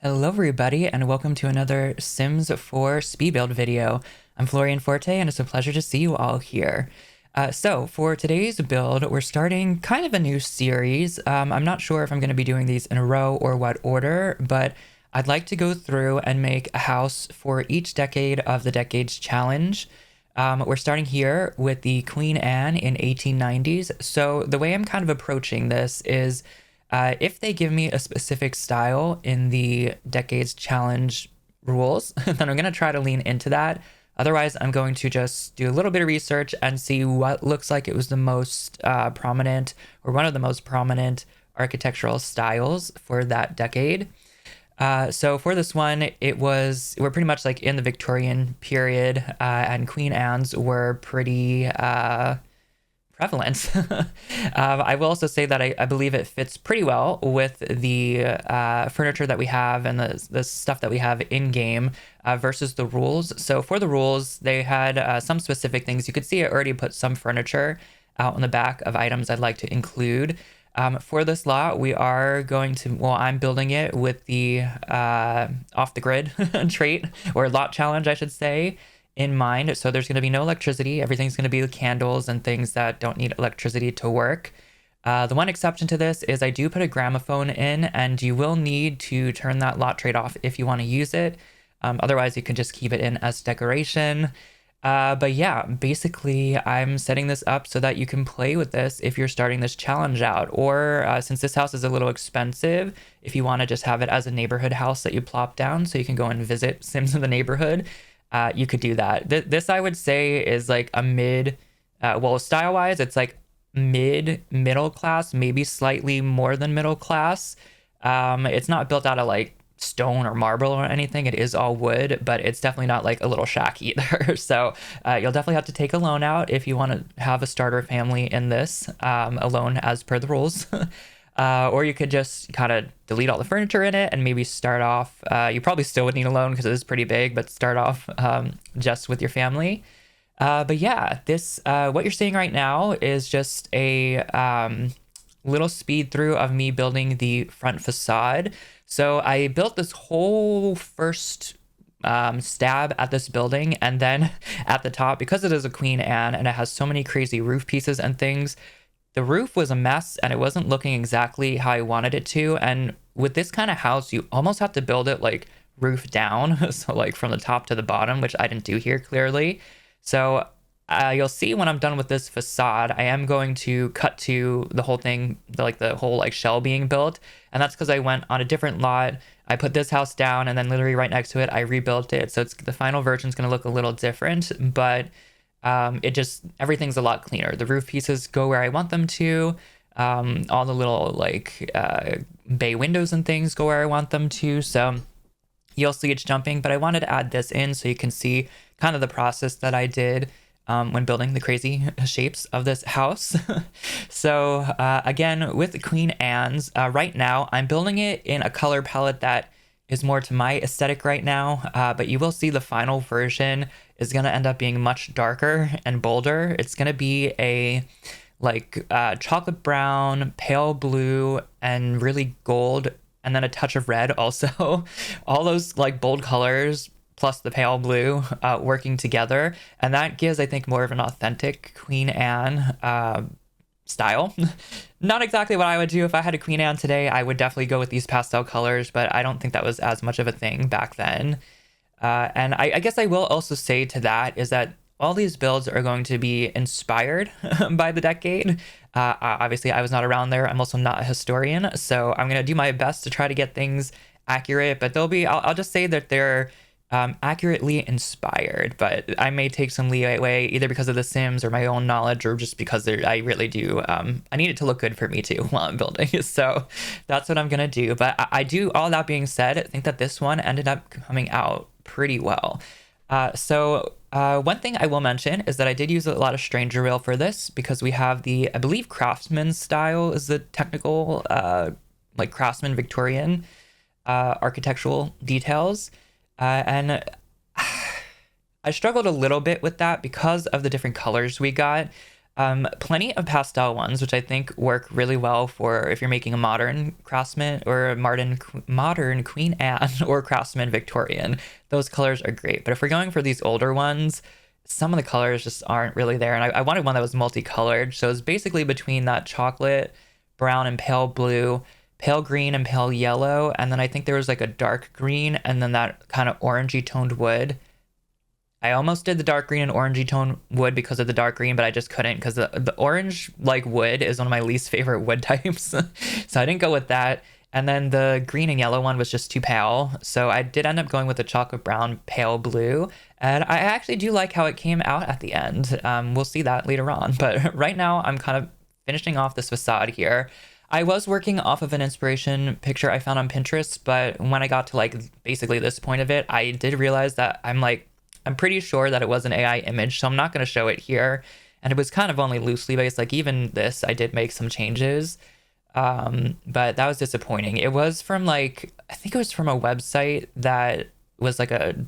Hello everybody and welcome to another Sims 4 speed build video. I'm florianxforte and it's a pleasure to see you all here. So for today's build, we're starting kind of a new series. I'm not sure if I'm going to be doing these in a row or what order, but I'd like to go through and make a house for each decade of the Decades Challenge. We're starting here with the Queen Anne in 1890s. So the way I'm kind of approaching this is if they give me a specific style in the Decades Challenge rules, then I'm going to try to lean into that. Otherwise, I'm going to just do a little bit of research and see what looks like it was the most prominent or one of the most prominent architectural styles for that decade. So for this one, we're pretty much like in the Victorian period, and Queen Anne's were pretty prevalent. I will also say that I believe it fits pretty well with the furniture that we have and the stuff that we have in game versus the rules. So for the rules, they had some specific things. You could see I already put some furniture out on the back of items I'd like to include. For this lot, we are going to, well, I'm building it with the off the grid trait or lot challenge, I should say, in mind. So there's going to be no electricity. Everything's going to be candles and things that don't need electricity to work. The one exception to this is I do put a gramophone in, and you will need to turn that lot trait off if you want to use it. Otherwise, you can just keep it in as decoration. But yeah, basically, I'm setting this up so that you can play with this if you're starting this challenge out. Or since this house is a little expensive, if you want to just have it as a neighborhood house that you plop down so you can go and visit Sims in the neighborhood, you could do that. This I would say is like a mid, well, style-wise, it's like middle class, maybe slightly more than middle class. It's not built out of like stone or marble or anything. It is all wood, but it's definitely not like a little shack either. So you'll definitely have to take a loan out if you want to have a starter family in this, a loan as per the rules. Or you could just kind of delete all the furniture in it and maybe start off, you probably still would need a loan because it is pretty big, but start off just with your family. But yeah, this what you're seeing right now is just a little speed through of me building the front facade. So I built this whole first stab at this building, and then at the top, because it is a Queen Anne and it has so many crazy roof pieces and things, the roof was a mess and it wasn't looking exactly how I wanted it to. And with this kind of house, you almost have to build it like roof down. So like from the top to the bottom, which I didn't do here clearly. So you'll see when I'm done with this facade, I am going to cut to the whole thing, the whole like shell being built. And that's because I went on a different lot. I put this house down and then literally right next to it, I rebuilt it. So the final version is going to look a little different, but everything's a lot cleaner. The roof pieces go where I want them to. All the little like bay windows and things go where I want them to. So you'll see it's jumping, but I wanted to add this in so you can see kind of the process that I did when building the crazy shapes of this house. So again, with the Queen Anne's, right now I'm building it in a color palette that is more to my aesthetic right now, but you will see the final version is going to end up being much darker and bolder. It's going to be a like chocolate brown, pale blue, and really gold, and then a touch of red also. All those like bold colors plus the pale blue working together. And that gives, I think, more of an authentic Queen Anne style. Not exactly what I would do if I had a Queen Anne today. I would definitely go with these pastel colors, but I don't think that was as much of a thing back then. And I guess I will also say to that is that all these builds are going to be inspired by the decade. Obviously, I was not around there. I'm also not a historian, so I'm going to do my best to try to get things accurate, but I'll just say that they're accurately inspired, but I may take some leeway either because of the Sims or my own knowledge or just because I really do. I need it to look good for me too while I'm building. So that's what I'm going to do. But I do, all that being said, I think that this one ended up coming out pretty well. So one thing I will mention is that I did use a lot of stranger rail for this because we have I believe craftsman style is the technical, like craftsman Victorian architectural details. And I struggled a little bit with that because of the different colors we got. Plenty of pastel ones, which I think work really well for if you're making a modern craftsman or a modern Queen Anne or craftsman Victorian. Those colors are great. But if we're going for these older ones, some of the colors just aren't really there. And I wanted one that was multicolored. So it's basically between that chocolate, brown, and pale blue, pale green, and pale yellow. And then I think there was like a dark green and then that kind of orangey toned wood. I almost did the dark green and orangey tone wood because of the dark green, but I just couldn't because the orange like wood is one of my least favorite wood types. So I didn't go with that. And then the green and yellow one was just too pale. So I did end up going with the chocolate brown pale blue. And I actually do like how it came out at the end. We'll see that later on. But right now I'm kind of finishing off this facade here. I was working off of an inspiration picture I found on Pinterest, but when I got to like basically this point of it, I did realize that I'm pretty sure that it was an AI image, so I'm not going to show it here. And it was kind of only loosely based. Like even this, I did make some changes. But that was disappointing. It was from like, I think it was from a website that was like a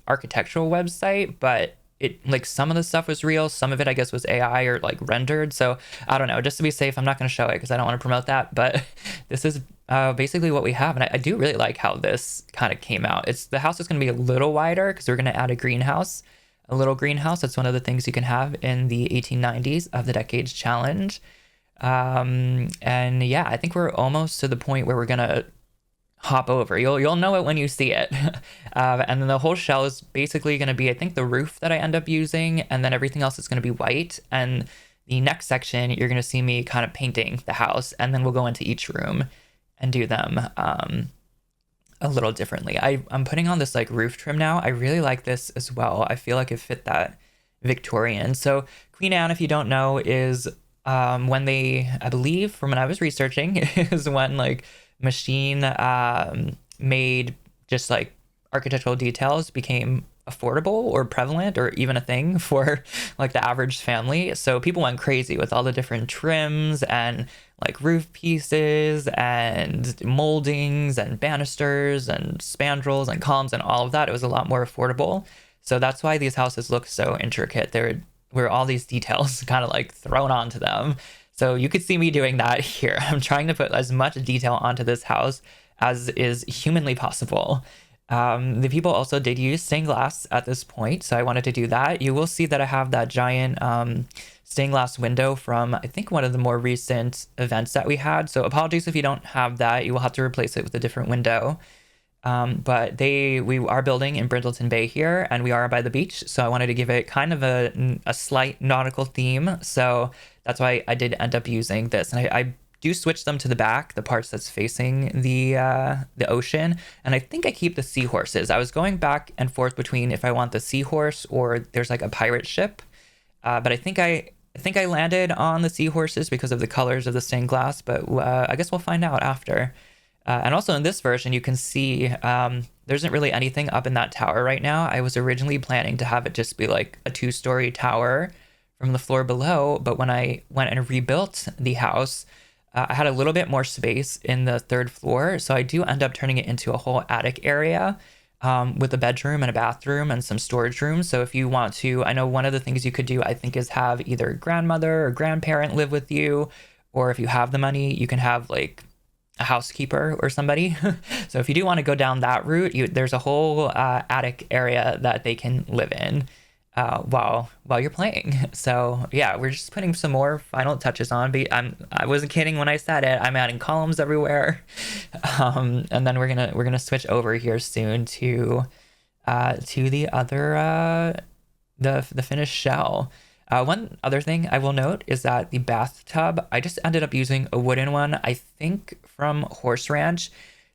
architectural website, but it like some of the stuff was real. Some of it, I guess, was AI or like rendered. So I don't know, just to be safe, I'm not going to show it because I don't want to promote that. But this is basically what we have. And I do really like how this kind of came out. The house is going to be a little wider because we're going to add a greenhouse, a little greenhouse. That's one of the things you can have in the 1890s of the Decades Challenge. And yeah, I think we're almost to the point where we're going to hop over. You'll know it when you see it. And then the whole shell is basically going to be, I think, the roof that I end up using, and then everything else is going to be white. And the next section, you're going to see me kind of painting the house, and then we'll go into each room and do them a little differently. I'm putting on this like roof trim now. I really like this as well. I feel like it fit that Victorian. So Queen Anne, if you don't know, is when they, I believe from when I was researching, is when like machine made just like architectural details became affordable or prevalent or even a thing for like the average family. So people went crazy with all the different trims and like roof pieces and moldings and banisters and spandrels and columns and all of that. It was a lot more affordable. So that's why these houses look so intricate. There were all these details kind of like thrown onto them. So you could see me doing that here. I'm trying to put as much detail onto this house as is humanly possible. The people also did use stained glass at this point, so I wanted to do that. You will see that I have that giant stained glass window from, I think, one of the more recent events that we had. So apologies if you don't have that. You will have to replace it with a different window. But we are building in Brindleton Bay here, and we are by the beach, so I wanted to give it kind of a slight nautical theme. So that's why I did end up using this, and I do switch them to the back, the parts that's facing the ocean, and I think I keep the seahorses. I was going back and forth between if I want the seahorse or there's like a pirate ship, but I think I landed on the seahorses because of the colors of the stained glass. But I guess we'll find out after. And also in this version, you can see there isn't really anything up in that tower right now. I was originally planning to have it just be like a 2-story tower from the floor below, but when I went and rebuilt the house, I had a little bit more space in the 3rd floor, so I do end up turning it into a whole attic area with a bedroom and a bathroom and some storage rooms. So if you want to, I know one of the things you could do, I think, is have either grandmother or grandparent live with you, or if you have the money, you can have like a housekeeper or somebody. So if you do want to go down that route, there's a whole attic area that they can live in while you're playing. So yeah, we're just putting some more final touches on. But I wasn't kidding when I said it. I'm adding columns everywhere, and then we're gonna switch over here soon to the other the finished shell. One other thing I will note is that the bathtub, I just ended up using a wooden one, I think from Horse Ranch.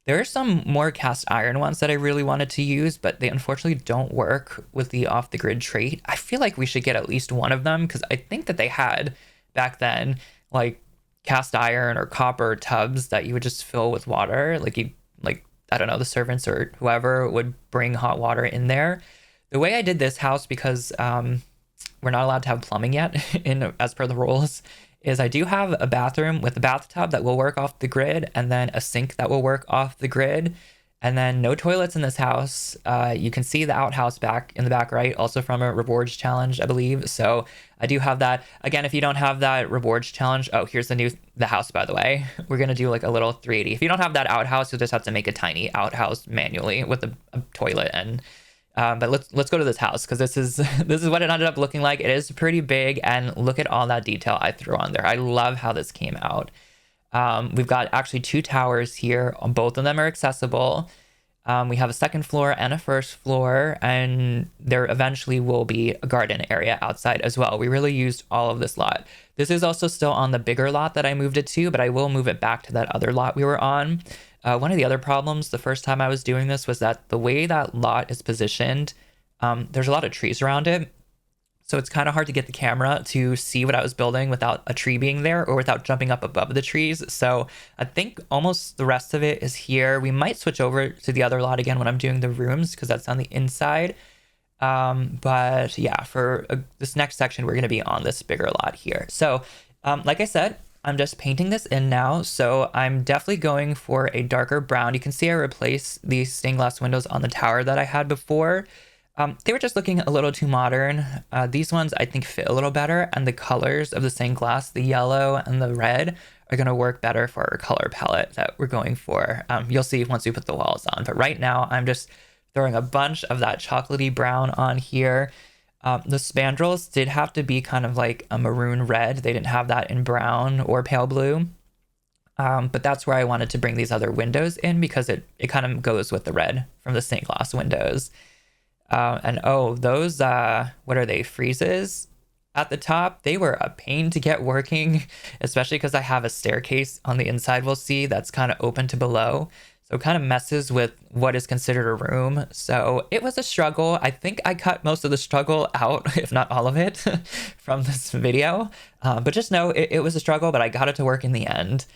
There are some more cast iron ones that I really wanted to use, but they unfortunately don't work with the off-the-grid trait. I feel like we should get at least one of them because I think that they had back then like cast iron or copper tubs that you would just fill with water. I don't know, the servants or whoever would bring hot water in there. The way I did this house, because we're not allowed to have plumbing yet as per the rules, is I do have a bathroom with a bathtub that will work off the grid and then a sink that will work off the grid. And then no toilets in this house. You can see the outhouse back in the back right, also from a rewards challenge, I believe. So I do have that. Again, if you don't have that rewards challenge, oh, here's the house, by the way. We're gonna do like a little 380. If you don't have that outhouse, you'll just have to make a tiny outhouse manually with a toilet. And but let's go to this house, because this is this is what it ended up looking like. It is pretty big, and look at all that detail I threw on there. I love how this came out. We've got actually 2 towers here. Both of them are accessible. We have a second floor and a first floor, and there eventually will be a garden area outside as well. We really used all of this lot. This is also still on the bigger lot that I moved it to, but I will move it back to that other lot we were on. One of the other problems the first time I was doing this was that the way that lot is positioned, there's a lot of trees around it. So it's kind of hard to get the camera to see what I was building without a tree being there or without jumping up above the trees. So I think almost the rest of it is here. We might switch over to the other lot again when I'm doing the rooms, because that's on the inside. But yeah, for this next section, we're going to be on this bigger lot here. So like I said, I'm just painting this in now. So I'm definitely going for a darker brown. You can see I replaced these stained glass windows on the tower that I had before. They were just looking a little too modern. These ones I think fit a little better, and the colors of the stained glass, the yellow and the red, are going to work better for our color palette that we're going for. You'll see once we put the walls on, but right now I'm just throwing a bunch of that chocolatey brown on here. The spandrels did have to be kind of like a maroon red. They didn't have that in brown or pale blue. But that's where I wanted to bring these other windows in, because it kind of goes with the red from the stained glass windows. And oh, those, what are they, freezes at the top? They were a pain to get working, especially because I have a staircase on the inside, we'll see, that's kind of open to below. So it kind of messes with what is considered a room. So it was a struggle. I think I cut most of the struggle out, if not all of it, from this video. But just know it was a struggle, but I got it to work in the end.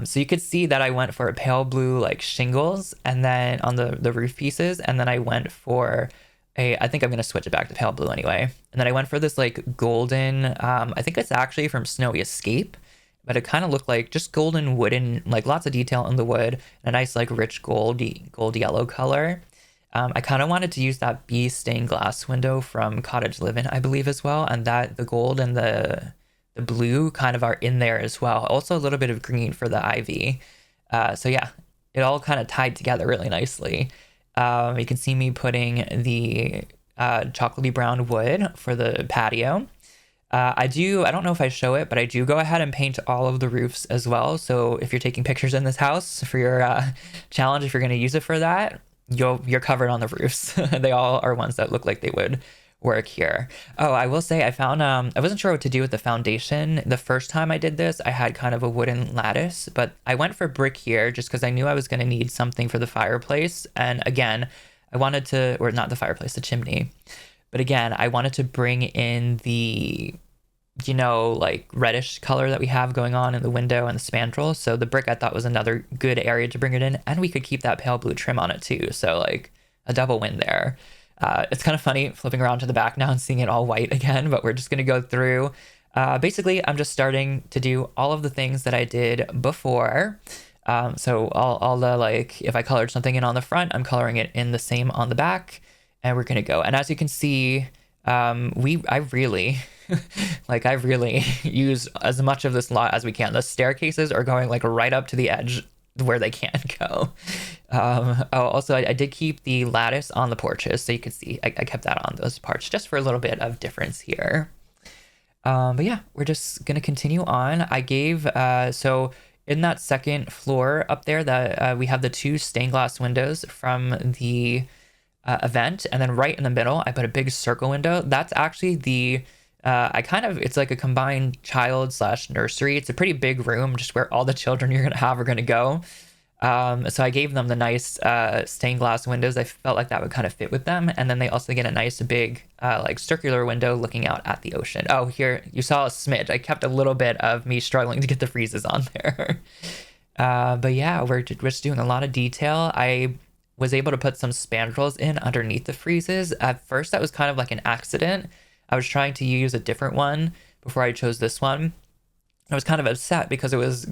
So you could see that I went for a pale blue like shingles, and then on the roof pieces, and then I went for I think I'm going to switch it back to pale blue anyway. And then I went for this like golden, I think it's actually from Snowy Escape, but it kind of looked like just golden wooden, like lots of detail in the wood, and a nice like rich gold yellow color. I kind of wanted to use that bee stained glass window from Cottage Living, I believe, as well. And that the gold and the blue kind of are in there as well. Also a little bit of green for the ivy. So yeah, it all kind of tied together really nicely. You can see me putting the chocolatey brown wood for the patio. I don't know if I show it, but I do go ahead and paint all of the roofs as well. So if you're taking pictures in this house for your challenge, if you're going to use it for that, you're covered on the roofs. They all are ones that look like they would work here. Oh, I will say I found, I wasn't sure what to do with the foundation. The first time I did this, I had kind of a wooden lattice, but I went for brick here just because I knew I was going to need something for the fireplace. And again, I wanted to, or not the fireplace, the chimney. But again, I wanted to bring in the, you know, like reddish color that we have going on in the window and the spandrel. So the brick I thought was another good area to bring it in. And we could keep that pale blue trim on it too. So like a double win there. It's kind of funny flipping around to the back now and seeing it all white again, but we're just going to go through. Basically, I'm just starting to do all of the things that I did before. So all the, like, if I colored something in on the front, I'm coloring it in the same on the back, and we're going to go. And as you can see, I really, like, I really use as much of this lot as we can. The staircases are going like right up to the edge where they can't go. Also, I did keep the lattice on the porches, so you could see I kept that on those parts just for a little bit of difference here. But yeah, we're just gonna continue on. I gave so in that second floor up there that we have the 2 stained glass windows from the event, and then right in the middle I put a big circle window. That's actually the it's like a combined child / nursery. It's a pretty big room, just where all the children you're gonna have are gonna go. So I gave them the nice stained glass windows. I felt like that would kind of fit with them. And then they also get a nice big like circular window looking out at the ocean. Oh, here you saw a smidge. I kept a little bit of me struggling to get the freezes on there. But yeah, we're just doing a lot of detail. I was able to put some spandrels in underneath the freezes. At first, that was kind of like an accident. I was trying to use a different one before I chose this one. I was kind of upset because it was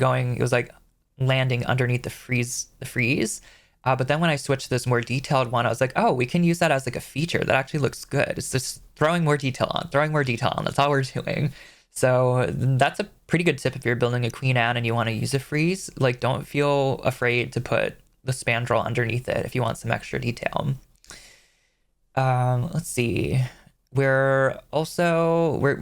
like landing underneath the freeze. But then when I switched to this more detailed one, I was like, oh, we can use that as like a feature. That actually looks good. It's just throwing more detail on, throwing more detail on. That's all we're doing. So that's a pretty good tip if you're building a Queen Anne and you want to use a frieze. Like, don't feel afraid to put the spandrel underneath it if you want some extra detail. Let's see. We're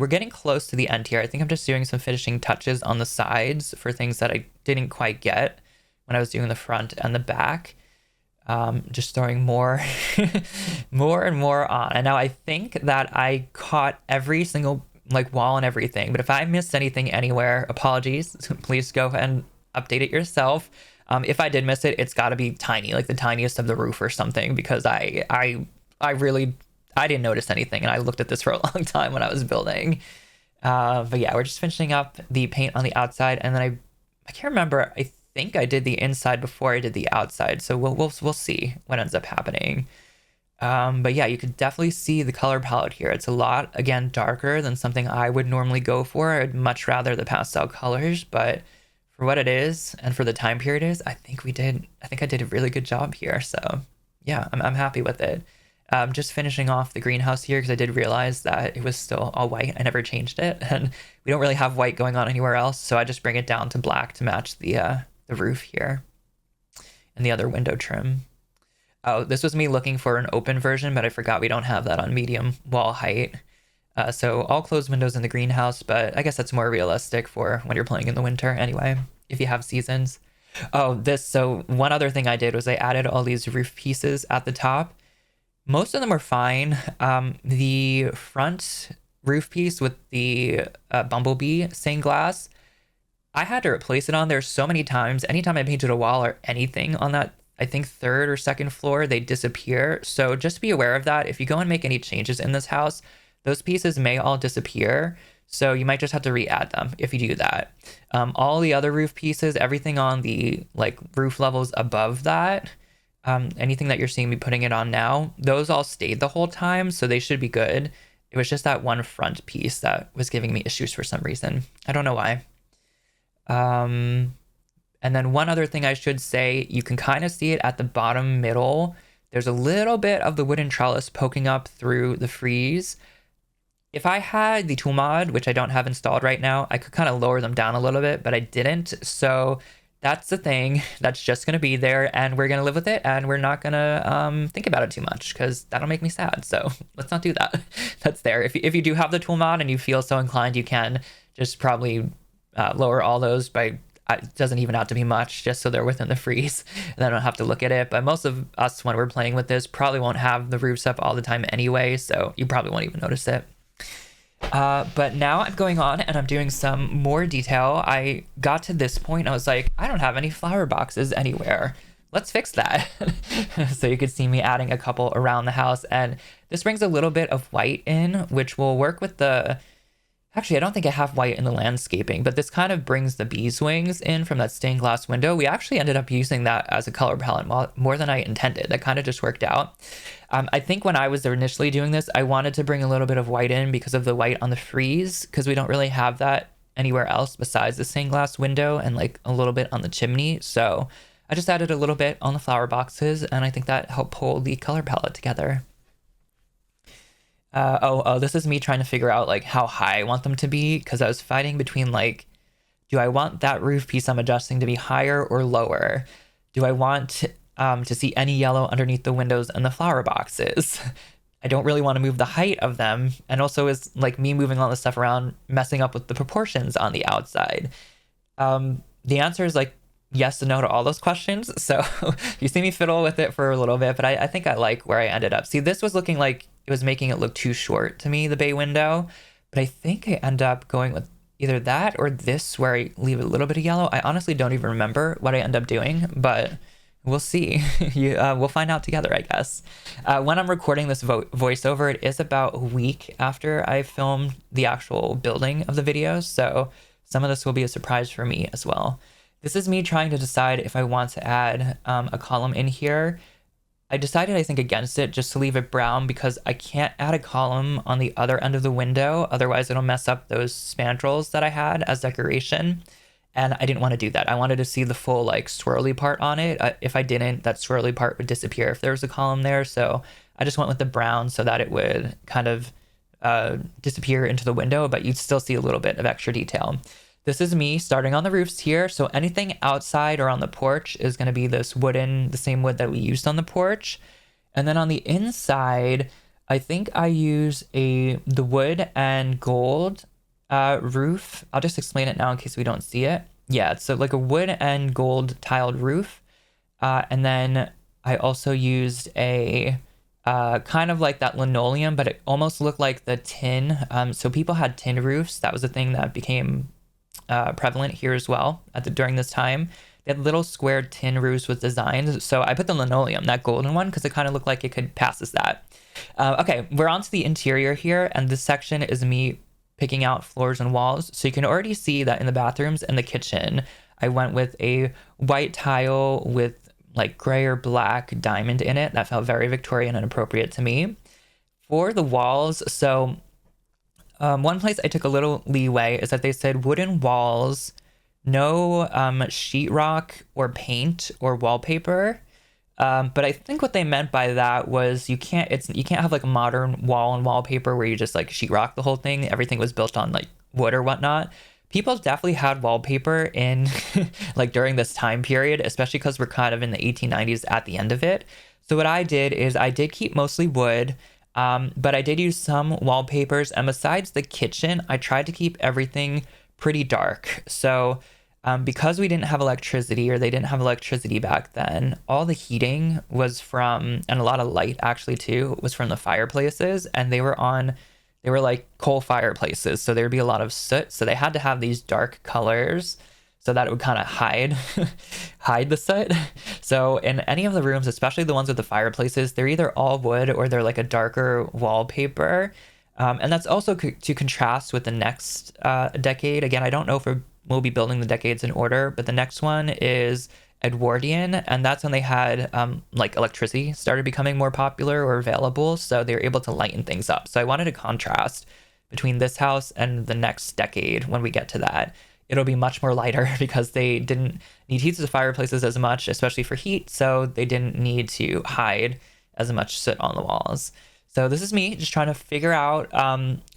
getting close to the end here. I think I'm just doing some finishing touches on the sides for things that I didn't quite get when I was doing the front and the back. Just throwing more more and more on. And now I think that I caught every single like wall and everything, but if I missed anything anywhere, apologies. Please go ahead and update it yourself. If I did miss it, it's got to be tiny, like the tiniest of the roof or something, because I really, I didn't notice anything, and I looked at this for a long time when I was building. But yeah, we're just finishing up the paint on the outside, and then I can't remember. I think I did the inside before I did the outside, so we'll see what ends up happening. But yeah, you could definitely see the color palette here. It's a lot, again, darker than something I would normally go for. I'd much rather the pastel colors, but for what it is and for the time period it is, I think I did a really good job here. So yeah, I'm happy with it. Just finishing off the greenhouse here because I did realize that it was still all white. I never changed it, and we don't really have white going on anywhere else, so I just bring it down to black to match the roof here and the other window trim. Oh, this was me looking for an open version, but I forgot we don't have that on medium wall height. So all closed windows in the greenhouse, but I guess that's more realistic for when you're playing in the winter anyway, if you have seasons. So one other thing I did was I added all these roof pieces at the top. Most of them were fine. The front roof piece with the bumblebee stained glass, I had to replace it on there so many times. Anytime I painted a wall or anything on that, I think third or second floor, they disappear. So just be aware of that. If you go and make any changes in this house, those pieces may all disappear. So you might just have to re-add them if you do that. All the other roof pieces, everything on the like roof levels above that, anything that you're seeing me putting it on now, those all stayed the whole time. So they should be good. It was just that one front piece that was giving me issues for some reason. I don't know why. And then one other thing I should say, you can kind of see it at the bottom middle. There's a little bit of the wooden trellis poking up through the frieze. If I had the tool mod, which I don't have installed right now, I could kind of lower them down a little bit, but I didn't. So that's the thing that's just going to be there, and we're going to live with it, and we're not going to think about it too much because that'll make me sad. So let's not do that. That's there. If you do have the tool mod and you feel so inclined, you can just probably lower all those by, it doesn't even have to be much, just so they're within the frieze and I don't have to look at it. But most of us, when we're playing with this, probably won't have the roofs up all the time anyway, so you probably won't even notice it. But now I'm going on and I'm doing some more detail. I got to this point, I was like, I don't have any flower boxes anywhere. Let's fix that. So you could see me adding a couple around the house, and this brings a little bit of white in, which will work with the... Actually, I don't think I have white in the landscaping, but this kind of brings the bees wings in from that stained glass window. We actually ended up using that as a color palette more than I intended. That kind of just worked out. I think when I was initially doing this, I wanted to bring a little bit of white in because of the white on the frieze, because we don't really have that anywhere else besides the stained glass window and like a little bit on the chimney. So I just added a little bit on the flower boxes, and I think that helped pull the color palette together. This is me trying to figure out like how high I want them to be, because I was fighting between like, do I want that roof piece I'm adjusting to be higher or lower? Do I want to see any yellow underneath the windows and the flower boxes? I don't really want to move the height of them, and also is like me moving all this stuff around messing up with the proportions on the outside. The answer is like yes and no to all those questions. So you see me fiddle with it for a little bit, but I think I like where I ended up. See, this was looking like it was making it look too short to me, the bay window, but I think I end up going with either that or this where I leave a little bit of yellow. I honestly don't even remember what I end up doing, but we'll see. We'll find out together, I guess. When I'm recording this voiceover, it is about a week after I filmed the actual building of the video, so some of this will be a surprise for me as well. This is me trying to decide if I want to add a column in here. I decided, I think, against it, just to leave it brown, because I can't add a column on the other end of the window. Otherwise, it'll mess up those spandrels that I had as decoration. And I didn't want to do that. I wanted to see the full like swirly part on it. If I didn't, that swirly part would disappear if there was a column there. So I just went with the brown so that it would kind of disappear into the window, but you'd still see a little bit of extra detail. This is me starting on the roofs here. So anything outside or on the porch is going to be this wooden, the same wood that we used on the porch. And then on the inside, I think I use the wood and gold roof. I'll just explain it now in case we don't see it. Yeah, it's so like a wood and gold tiled roof. And then I also used a kind of like that linoleum, but it almost looked like the tin. So people had tin roofs. That was a thing that became prevalent here as well during this time. They had little square tin roofs with designs. So I put the linoleum, that golden one, because it kind of looked like it could pass as that. Okay, we're on to the interior here, and this section is me picking out floors and walls. So you can already see that in the bathrooms and the kitchen, I went with a white tile with like gray or black diamond in it. That felt very Victorian and appropriate to me. For the walls, so one place I took a little leeway is that they said wooden walls, no sheetrock or paint or wallpaper. But I think what they meant by that was you can't have like a modern wall and wallpaper where you just like sheetrock the whole thing. Everything was built on like wood or whatnot. People definitely had wallpaper in like during this time period, especially because we're kind of in the 1890s at the end of it. So what I did is I did keep mostly wood, but I did use some wallpapers. And besides the kitchen, I tried to keep everything pretty dark. So because we didn't have electricity, or they didn't have electricity back then, all the heating was from, and a lot of light actually too, was from the fireplaces, and they were like coal fireplaces. So there'd be a lot of soot. So they had to have these dark colors so that it would kind of hide the soot. So in any of the rooms, especially the ones with the fireplaces, they're either all wood or they're like a darker wallpaper. And that's also to contrast with the next decade. Again, I don't know if we'll be building the decades in order, but the next one is Edwardian, and that's when they had like electricity started becoming more popular or available, so they were able to lighten things up. So I wanted a contrast between this house and the next decade. When we get to that, it'll be much more lighter because they didn't need heat to the fireplaces as much, especially for heat, so they didn't need to hide as much soot on the walls. So this is me just trying to figure out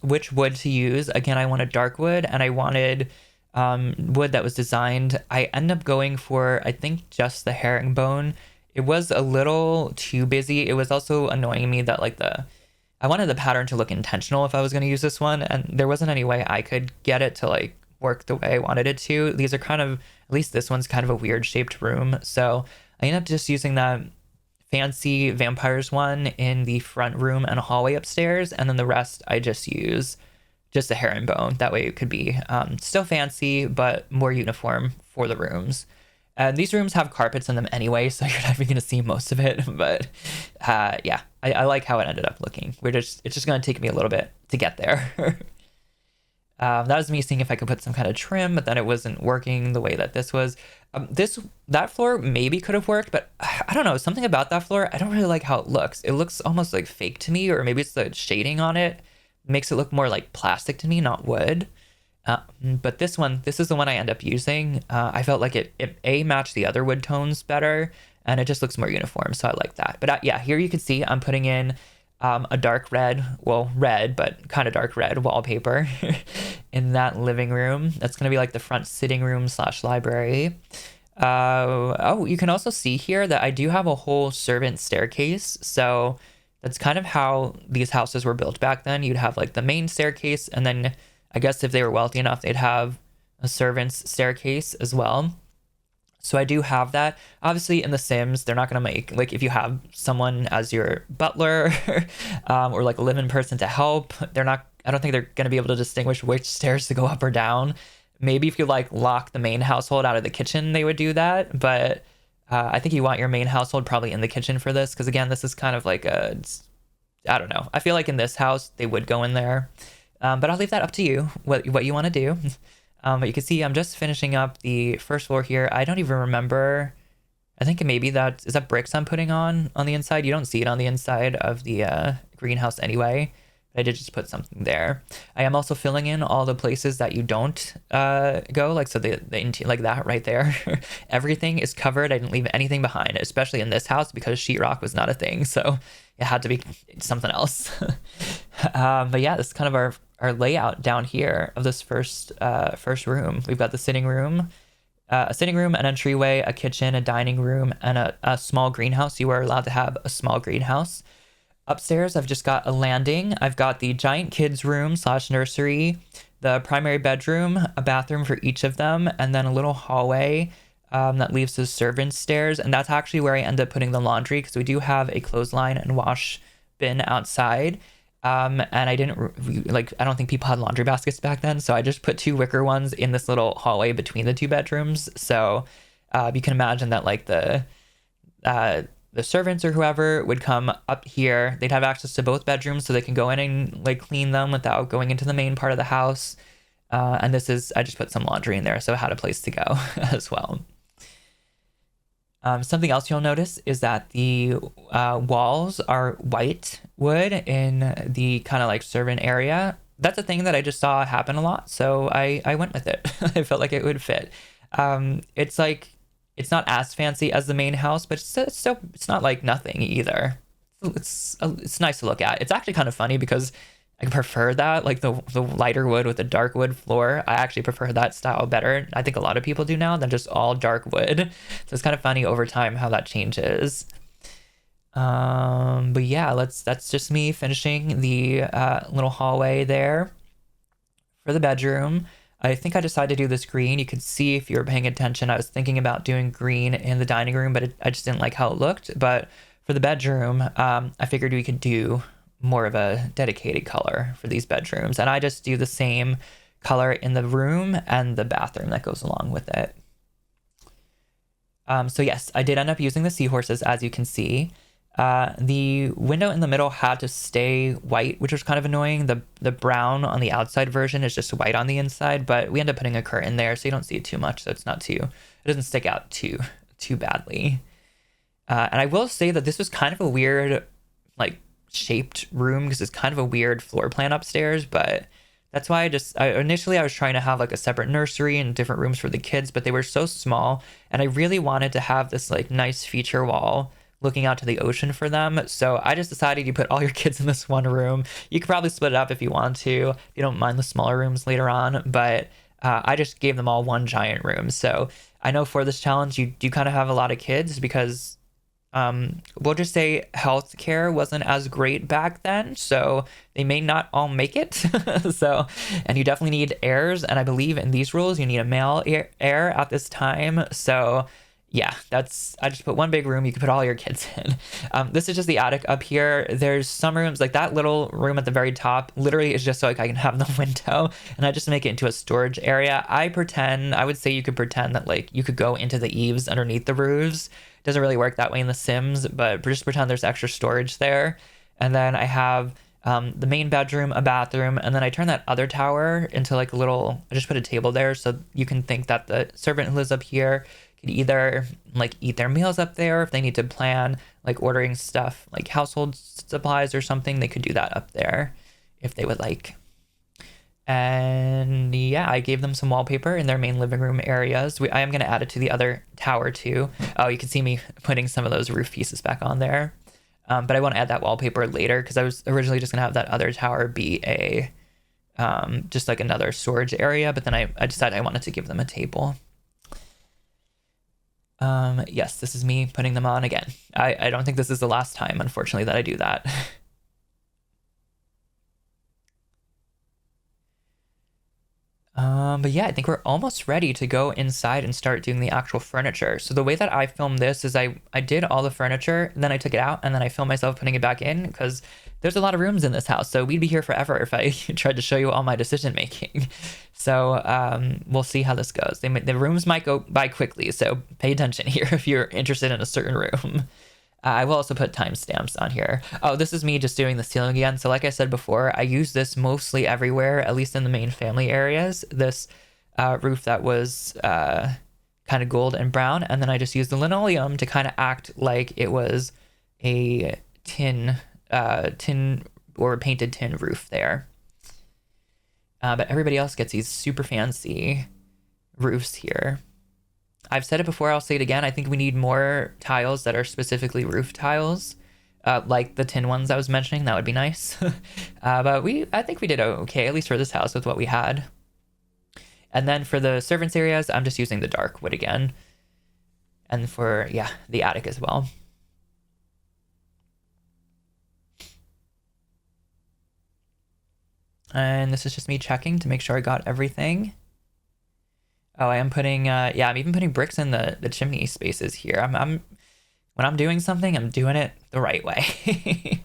which wood to use. Again, I wanted dark wood, and I wanted wood that was designed. I end up going for, I think, just the herringbone. It was a little too busy. It was also annoying me that like I wanted the pattern to look intentional if I was going to use this one, and there wasn't any way I could get it to like work the way I wanted it to. These are kind of, at least this one's kind of a weird shaped room, so I ended up just using that fancy vampires one in the front room and a hallway upstairs, and then the rest I just use just a herringbone. That way it could be still fancy, but more uniform for the rooms. And these rooms have carpets in them anyway, so you're not even going to see most of it. But yeah, I like how it ended up looking. It's just going to take me a little bit to get there. That was me seeing if I could put some kind of trim, but then it wasn't working the way that this was. That floor maybe could have worked, but I don't know. Something about that floor, I don't really like how it looks. It looks almost like fake to me, or maybe it's the shading on it makes it look more like plastic to me, not wood. But this is the one I end up using. I felt like it matched the other wood tones better, and it just looks more uniform, so I like that. But yeah, here you can see I'm putting in a dark red, well, red, but kind of dark red wallpaper in that living room. That's going to be like the front sitting room / library. Oh, you can also see here that I do have a whole servant staircase. So that's kind of how these houses were built back then. You'd have like the main staircase, and then I guess if they were wealthy enough, they'd have a servant's staircase as well. So I do have that. Obviously in The Sims, they're not going to make, like if you have someone as your butler or like a live-in person to help, I don't think they're going to be able to distinguish which stairs to go up or down. Maybe if you like lock the main household out of the kitchen, they would do that. But I think you want your main household probably in the kitchen for this, because again, this is kind of like I don't know. I feel like in this house, they would go in there. But I'll leave that up to you, what you want to do. But you can see I'm just finishing up the first floor here. I don't even remember. I think maybe is that bricks I'm putting on the inside. You don't see it on the inside of the greenhouse anyway. I did just put something there. I am also filling in all the places that you don't go, like so like that right there. Everything is covered. I didn't leave anything behind, especially in this house because sheetrock was not a thing, so it had to be something else. But yeah, this is kind of our layout down here of this first room. We've got the sitting room, a sitting room, an entryway, a kitchen, a dining room, and a small greenhouse. You are allowed to have a small greenhouse. Upstairs, I've just got a landing. I've got the giant kids room / nursery, the primary bedroom, a bathroom for each of them, and then a little hallway that leaves to servants' stairs. And that's actually where I end up putting the laundry because we do have a clothesline and wash bin outside. And I I don't think people had laundry baskets back then. So I just put 2 wicker ones in this little hallway between the 2 bedrooms. So you can imagine that like the servants or whoever would come up here. They'd have access to both bedrooms so they can go in and like clean them without going into the main part of the house. And I just put some laundry in there, so it had a place to go as well. Something else you'll notice is that the walls are white wood in the kind of like servant area. That's a thing that I just saw happen a lot, so I went with it. I felt like it would fit. It's not as fancy as the main house, but it's not like nothing either. It's nice to look at. It's actually kind of funny because I prefer that, like the lighter wood with the dark wood floor. I actually prefer that style better. I think a lot of people do now than just all dark wood. So it's kind of funny over time how that changes. But yeah, that's just me finishing the little hallway there for the bedroom. I think I decided to do this green. You could see if you were paying attention, I was thinking about doing green in the dining room, but I just didn't like how it looked. But for the bedroom, I figured we could do more of a dedicated color for these bedrooms. And I just do the same color in the room and the bathroom that goes along with it. So yes, I did end up using the seahorses, as you can see. The window in the middle had to stay white, which was kind of annoying. The brown on the outside version is just white on the inside, but we end up putting a curtain there so you don't see it too much, so it doesn't stick out too badly. And I will say that this was kind of a weird like shaped room because it's kind of a weird floor plan upstairs, but that's why initially I was trying to have like a separate nursery and different rooms for the kids, but they were so small and I really wanted to have this like nice feature wall looking out to the ocean for them. So I just decided you put all your kids in this one room. You could probably split it up if you want to, if you don't mind the smaller rooms later on, but I just gave them all one giant room. So I know for this challenge, you do kind of have a lot of kids because we'll just say healthcare wasn't as great back then, so they may not all make it. So, and you definitely need heirs, and I believe in these rules you need a male heir at this time. So yeah, I just put one big room you can put all your kids in. This is just the attic up here. There's some rooms, like that little room at the very top literally is just so like I can have the window, and I just make it into a storage area. I would say you could pretend that like you could go into the eaves underneath the roofs. Doesn't really work that way in The Sims, but just pretend there's extra storage there. And then I have the main bedroom, a bathroom, and then I turn that other tower into like I just put a table there so you can think that the servant who lives up here could either like eat their meals up there, if they need to plan like ordering stuff like household supplies or something, they could do that up there if they would like. And yeah, I gave them some wallpaper in their main living room areas. I am going to add it to the other tower too. Oh, you can see me putting some of those roof pieces back on there. But I want to add that wallpaper later because I was originally just going to have that other tower be just like another storage area. But then I decided I wanted to give them a table. Yes, this is me putting them on again. I don't think this is the last time, unfortunately, that I do that. But yeah, I think we're almost ready to go inside and start doing the actual furniture. So the way that I filmed this is I did all the furniture, and then I took it out, and then I filmed myself putting it back in because there's a lot of rooms in this house. So we'd be here forever if I tried to show you all my decision making. So we'll see how this goes. The rooms might go by quickly, so pay attention here if you're interested in a certain room. I will also put timestamps on here. Oh, this is me just doing the ceiling again. So like I said before, I use this mostly everywhere, at least in the main family areas. This roof that was kind of gold and brown. And then I just used the linoleum to kind of act like it was a tin or painted tin roof there. But everybody else gets these super fancy roofs here. I've said it before, I'll say it again. I think we need more tiles that are specifically roof tiles, like the tin ones I was mentioning. That would be nice. But I think we did okay, at least for this house, with what we had. And then for the servants' areas, I'm just using the dark wood again. And for, yeah, the attic as well. And this is just me checking to make sure I got everything. Oh, I am putting, yeah, I'm even putting bricks in the chimney spaces here. When I'm doing something, I'm doing it the right way.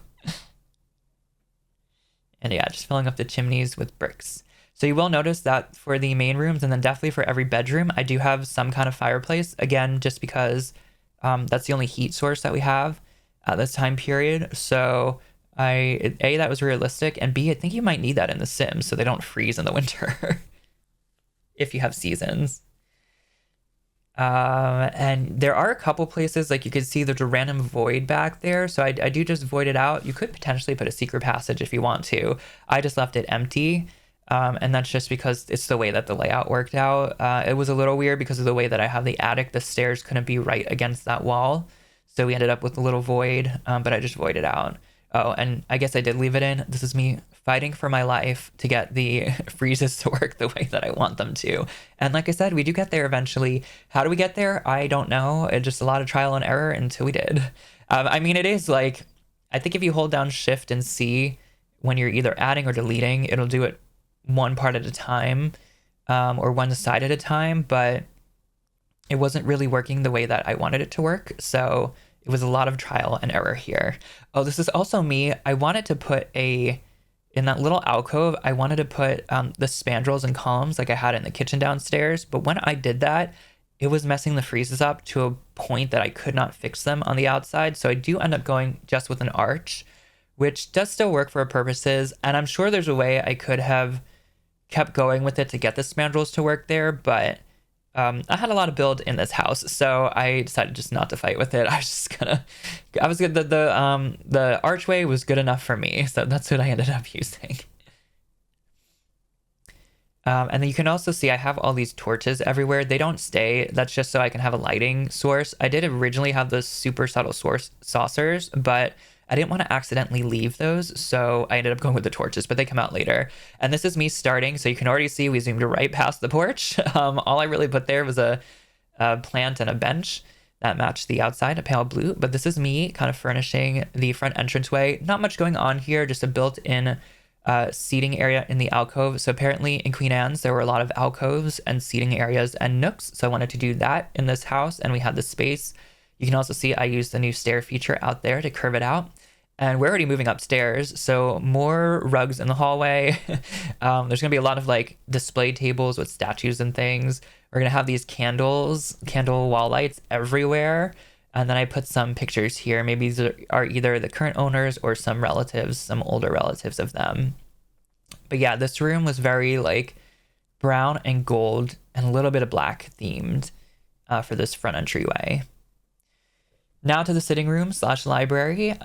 And yeah, just filling up the chimneys with bricks. So you will notice that for the main rooms and then definitely for every bedroom, I do have some kind of fireplace. Again, just because that's the only heat source that we have at this time period. So A, that was realistic, and B, I think you might need that in The Sims so they don't freeze in the winter if you have seasons. And there are a couple places, like you can see there's a random void back there. So I do just void it out. You could potentially put a secret passage if you want to. I just left it empty. And that's just because it's the way that the layout worked out. It was a little weird because of the way that I have the attic. The stairs couldn't be right against that wall. So we ended up with a little void, but I just voided out. Oh, and I guess I did leave it in. This is me fighting for my life to get the freezes to work the way that I want them to. And like I said, we do get there eventually. How do we get there? I don't know. It's just a lot of trial and error until we did. I mean, it is like, I think if you hold down Shift and C when you're either adding or deleting, it'll do it one part at a time, or one side at a time, but it wasn't really working the way that I wanted it to work. So it was a lot of trial and error here. Oh, this is also me. I wanted to put in that little alcove, I wanted to put the spandrels and columns like I had in the kitchen downstairs. But when I did that, it was messing the freezes up to a point that I could not fix them on the outside. So I do end up going just with an arch, which does still work for our purposes. And I'm sure there's a way I could have kept going with it to get the spandrels to work there, but I had a lot of build in this house, so I decided just not to fight with it. I was good. The archway was good enough for me, so that's what I ended up using. And then you can also see I have all these torches everywhere. They don't stay. That's just so I can have a lighting source. I did originally have those super subtle saucers, but I didn't want to accidentally leave those, so I ended up going with the torches, but they come out later. And this is me starting, so you can already see we zoomed right past the porch. All I really put there was a plant and a bench that matched the outside, a pale blue. But this is me kind of furnishing the front entranceway. Not much going on here, just a built-in seating area in the alcove. So apparently in Queen Anne's, there were a lot of alcoves and seating areas and nooks, so I wanted to do that in this house, and we had the space. You can also see I used the new stair feature out there to curve it out. And we're already moving upstairs, so more rugs in the hallway. There's gonna be a lot of like display tables with statues and things. We're gonna have these candle wall lights everywhere. And then I put some pictures here. Maybe these are either the current owners or some relatives, some older relatives of them. But yeah, this room was very like brown and gold and a little bit of black themed for this front entryway. Now to the sitting room / library.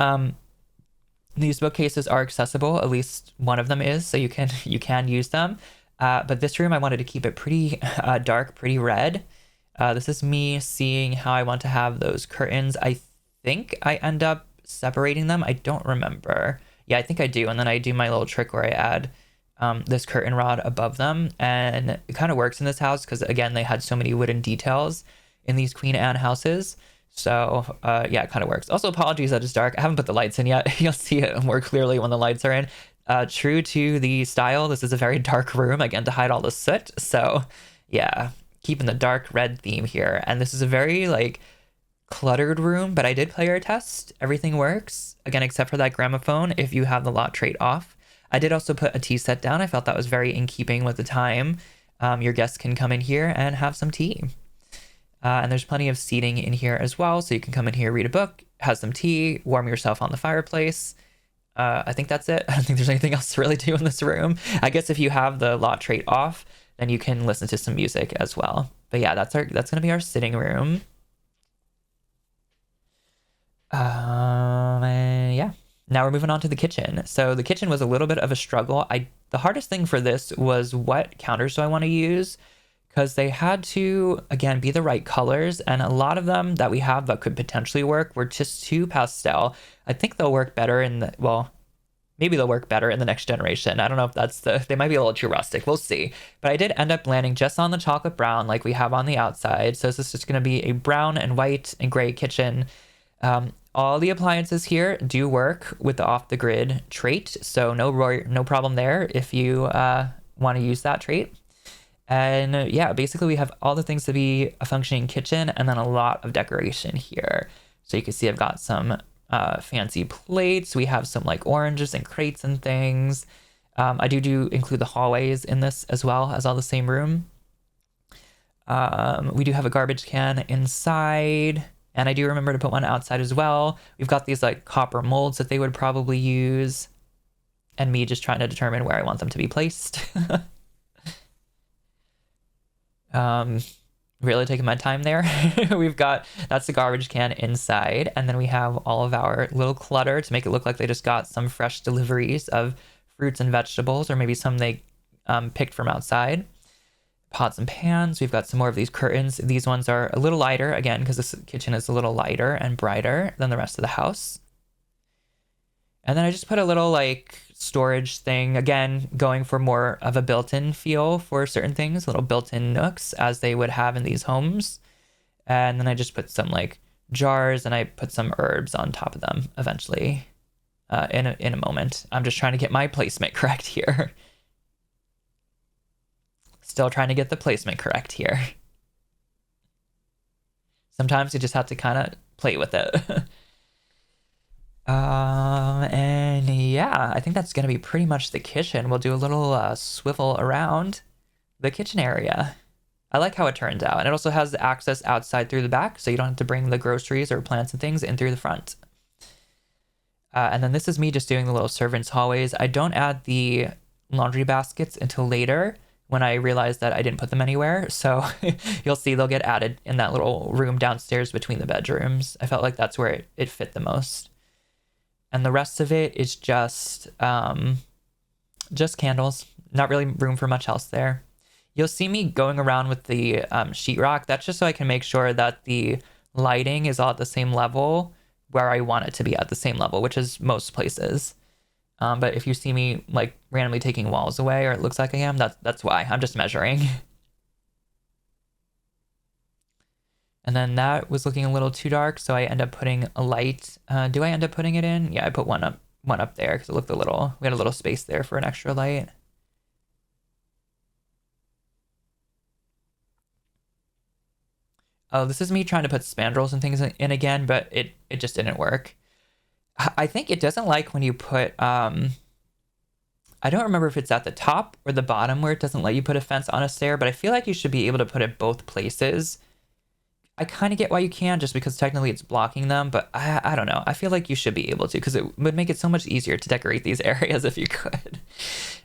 These bookcases are accessible, at least one of them is, so you can use them. But this room, I wanted to keep it pretty dark, pretty red. This is me seeing how I want to have those curtains. I think I end up separating them. I don't remember. Yeah, I think I do. And then I do my little trick where I add this curtain rod above them. And it kind of works in this house because, again, they had so many wooden details in these Queen Anne houses. So, yeah, it kind of works. Also, apologies that it's dark. I haven't put the lights in yet. You'll see it more clearly when the lights are in. True to the style, this is a very dark room, again, to hide all the soot. So, yeah, keeping the dark red theme here. And this is a very, like, cluttered room, but I did player test. Everything works, again, except for that gramophone if you have the lot trait off. I did also put a tea set down. I felt that was very in keeping with the time. Your guests can come in here and have some tea. And there's plenty of seating in here as well, so you can come in here, read a book, have some tea, warm yourself on the fireplace. I think that's it. I don't think there's anything else to really do in this room. I guess if you have the lot trait off, then you can listen to some music as well. But yeah, that's gonna be our sitting room. Yeah. now we're moving on to the kitchen. So the kitchen was a little bit of a struggle. The hardest thing for this was what counters do I want to use, because they had to, again, be the right colors. And a lot of them that we have that could potentially work were just too pastel. I think they'll work better maybe they'll work better in the next generation. I don't know if they might be a little too rustic. We'll see. But I did end up landing just on the chocolate brown like we have on the outside. So this is just going to be a brown and white and gray kitchen. All the appliances here do work with the off-the-grid trait. So no problem there if you want to use that trait. And yeah, basically we have all the things to be a functioning kitchen and then a lot of decoration here. So you can see I've got some fancy plates. We have some like oranges and crates and things. I do include the hallways in this as well as all the same room. We do have a garbage can inside, and I do remember to put one outside as well. We've got these like copper molds that they would probably use, and me just trying to determine where I want them to be placed. Really taking my time there. That's the garbage can inside, and then we have all of our little clutter to make it look like they just got some fresh deliveries of fruits and vegetables, or maybe some they picked from outside. Pots and pans. We've got some more of these curtains. These ones are a little lighter, again, because this kitchen is a little lighter and brighter than the rest of the house. And then I just put a little like storage thing, again, going for more of a built-in feel for certain things, little built-in nooks as they would have in these homes. And then I just put some like jars, and I put some herbs on top of them eventually in a moment. I'm just trying to get my placement correct here. Still trying to get the placement correct here. Sometimes you just have to kind of play with it. And yeah, I think that's going to be pretty much the kitchen. We'll do a little swivel around the kitchen area. I like how it turns out. And it also has the access outside through the back, so you don't have to bring the groceries or plants and things in through the front. And then this is me just doing the little servants' hallways. I don't add the laundry baskets until later when I realize that I didn't put them anywhere. So you'll see they'll get added in that little room downstairs between the bedrooms. I felt like that's where it fit the most. And the rest of it is just candles. Not really room for much else there. You'll see me going around with the sheetrock. That's just so I can make sure that the lighting is all at the same level where I want it to be at the same level, which is most places. But if you see me like randomly taking walls away, or it looks like I am, that's why. I'm just measuring. And then that was looking a little too dark, so I end up putting a light. Do I end up putting it in? Yeah, I put one up there because it looked we had a little space there for an extra light. Oh, this is me trying to put spandrels and things in again, but it just didn't work. I think it doesn't like when you put, I don't remember if it's at the top or the bottom where it doesn't let you put a fence on a stair, but I feel like you should be able to put it both places. I kind of get why you can, just because technically it's blocking them, but I don't know. I feel like you should be able to, because it would make it so much easier to decorate these areas if you could.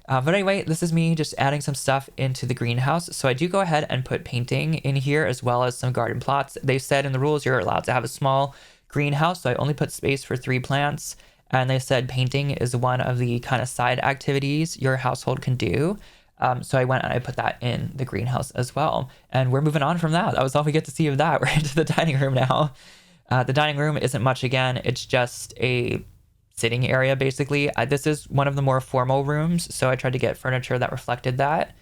But anyway, this is me just adding some stuff into the greenhouse. So I do go ahead and put painting in here as well as some garden plots. They said in the rules you're allowed to have a small greenhouse, so I only put space for 3 plants. And they said painting is one of the kind of side activities your household can do. So I went and I put that in the greenhouse as well. And we're moving on from that. That was all we get to see of that. We're into the dining room now. The dining room isn't much again. It's just a sitting area, basically. This is one of the more formal rooms, so I tried to get furniture that reflected that.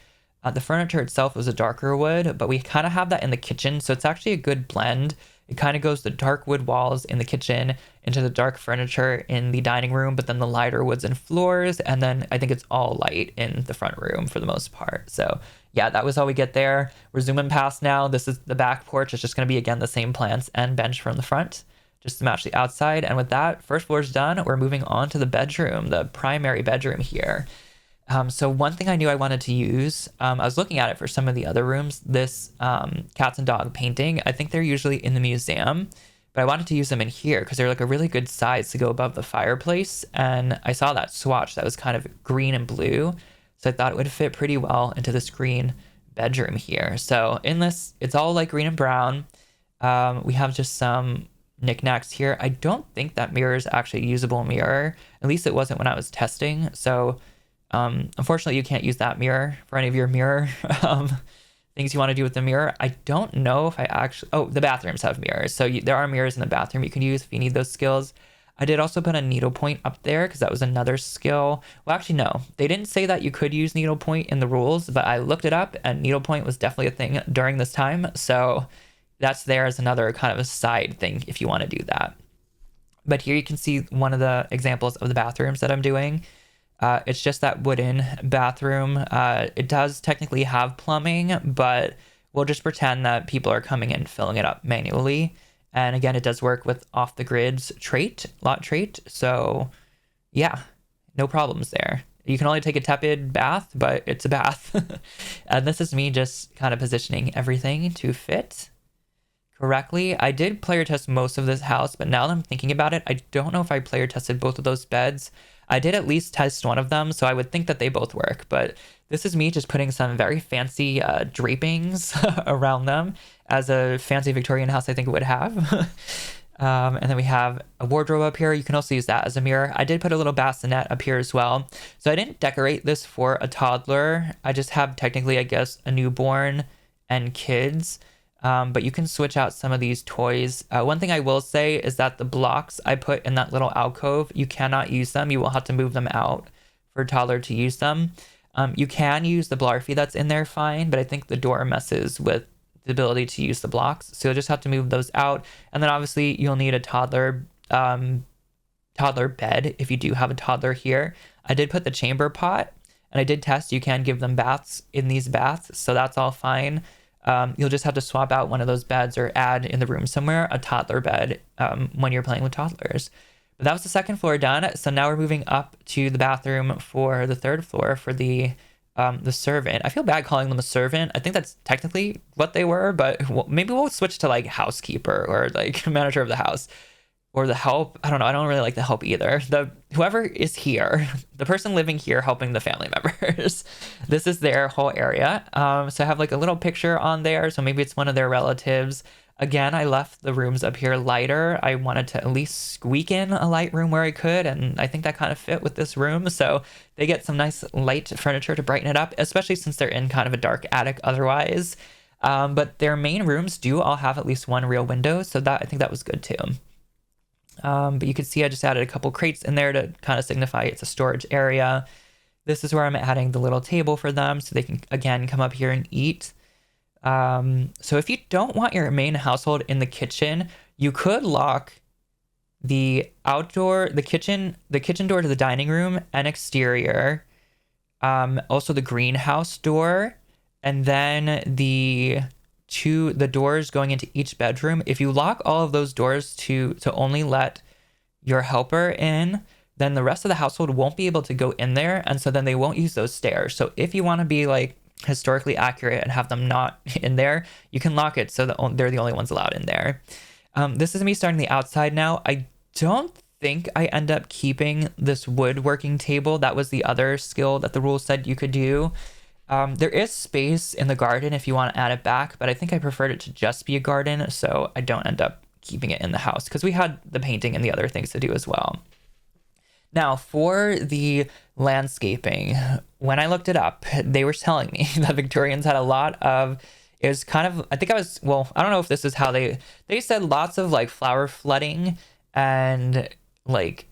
The furniture itself was a darker wood, but we kind of have that in the kitchen, so it's actually a good blend. It kind of goes the dark wood walls in the kitchen into the dark furniture in the dining room, but then the lighter woods and floors, and then I think it's all light in the front room for the most part. So yeah, that was all we get there. We're zooming past now. This is the back porch. It's just going to be, again, the same plants and bench from the front, just to match the outside. And with that, first floor's done. We're moving on to the bedroom, the primary bedroom here. So one thing I knew I wanted to use, I was looking at it for some of the other rooms, this cats and dog painting. I think they're usually in the museum, but I wanted to use them in here because they're like a really good size to go above the fireplace. And I saw that swatch that was kind of green and blue, so I thought it would fit pretty well into this green bedroom here. So in this, it's all like green and brown. We have just some knickknacks here. I don't think that mirror is actually a usable mirror. At least it wasn't when I was testing. So unfortunately, you can't use that mirror for any of your mirror things you want to do with the mirror. I don't know if I actually... Oh, the bathrooms have mirrors. So there are mirrors in the bathroom you can use if you need those skills. I did also put a needlepoint up there because that was another skill. Well, actually, no. They didn't say that you could use needlepoint in the rules, but I looked it up and needlepoint was definitely a thing during this time. So that's there as another kind of a side thing if you want to do that. But here you can see one of the examples of the bathrooms that I'm doing. It's just that wooden bathroom. It does technically have plumbing, but we'll just pretend that people are coming in filling it up manually. And again, it does work with off the grids lot trait. So yeah, no problems there. You can only take a tepid bath, but it's a bath. And this is me just kind of positioning everything to fit correctly. I did player test most of this house, but now that I'm thinking about it, I don't know if I player tested both of those beds. I did at least test one of them, so I would think that they both work, but this is me just putting some very fancy drapings around them as a fancy Victorian house I think it would have. And then we have a wardrobe up here. You can also use that as a mirror. I did put a little bassinet up here as well. So I didn't decorate this for a toddler. I just have technically, I guess, a newborn and kids. But you can switch out some of these toys. One thing I will say is that the blocks I put in that little alcove, you cannot use them. You will have to move them out for a toddler to use them. You can use the Blarfy that's in there fine, but I think the door messes with the ability to use the blocks. So you'll just have to move those out. And then obviously you'll need a toddler bed if you do have a toddler here. I did put the chamber pot, and I did test you can give them baths in these baths, so that's all fine. You'll just have to swap out one of those beds or add in the room somewhere a toddler bed when you're playing with toddlers. But that was the second floor done. So now we're moving up to the bathroom for the third floor for the servant. I feel bad calling them a servant. I think that's technically what they were, but maybe we'll switch to like housekeeper or like manager of the house or the help. I don't know. I don't really like the help either. Whoever is here, the person living here helping the family members. This is their whole area. So I have like a little picture on there. So maybe it's one of their relatives. Again, I left the rooms up here lighter. I wanted to at least squeak in a light room where I could, and I think that kind of fit with this room. So they get some nice light furniture to brighten it up, especially since they're in kind of a dark attic otherwise. But their main rooms do all have at least one real window, so that I think that was good too. But you can see I just added a couple crates in there to kind of signify it's a storage area. This is where I'm adding the little table for them so they can, again, come up here and eat. So if you don't want your main household in the kitchen, you could lock the kitchen door to the dining room and exterior, also the greenhouse door, and then the doors going into each bedroom. If you lock all of those doors to only let your helper in, then the rest of the household won't be able to go in there, and so then they won't use those stairs. So if you want to be like historically accurate and have them not in there, you can lock it so that they're the only ones allowed in there. This is me starting the outside now. I don't think I end up keeping this woodworking table. That was the other skill that the rules said you could do. There is space in the garden if you want to add it back, but I think I preferred it to just be a garden, so I don't end up keeping it in the house because we had the painting and the other things to do as well. Now, for the landscaping, when I looked it up, they were telling me that Victorians had a lot of, it was kind of, I don't know if this is how they said lots of like flower flooding and like,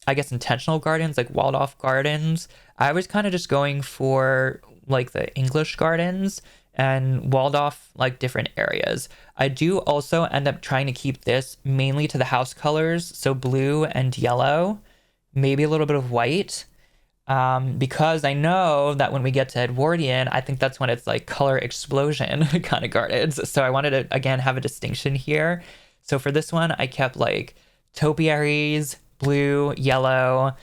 I guess intentional gardens, like walled off gardens. I was kind of just going for like the English gardens and walled off like different areas. I do also end up trying to keep this mainly to the house colors, so blue and yellow, maybe a little bit of white, because I know that when we get to Edwardian, I think that's when it's like color explosion kind of gardens. So I wanted to, again, have a distinction here. So for this one, I kept like topiaries, blue, yellow,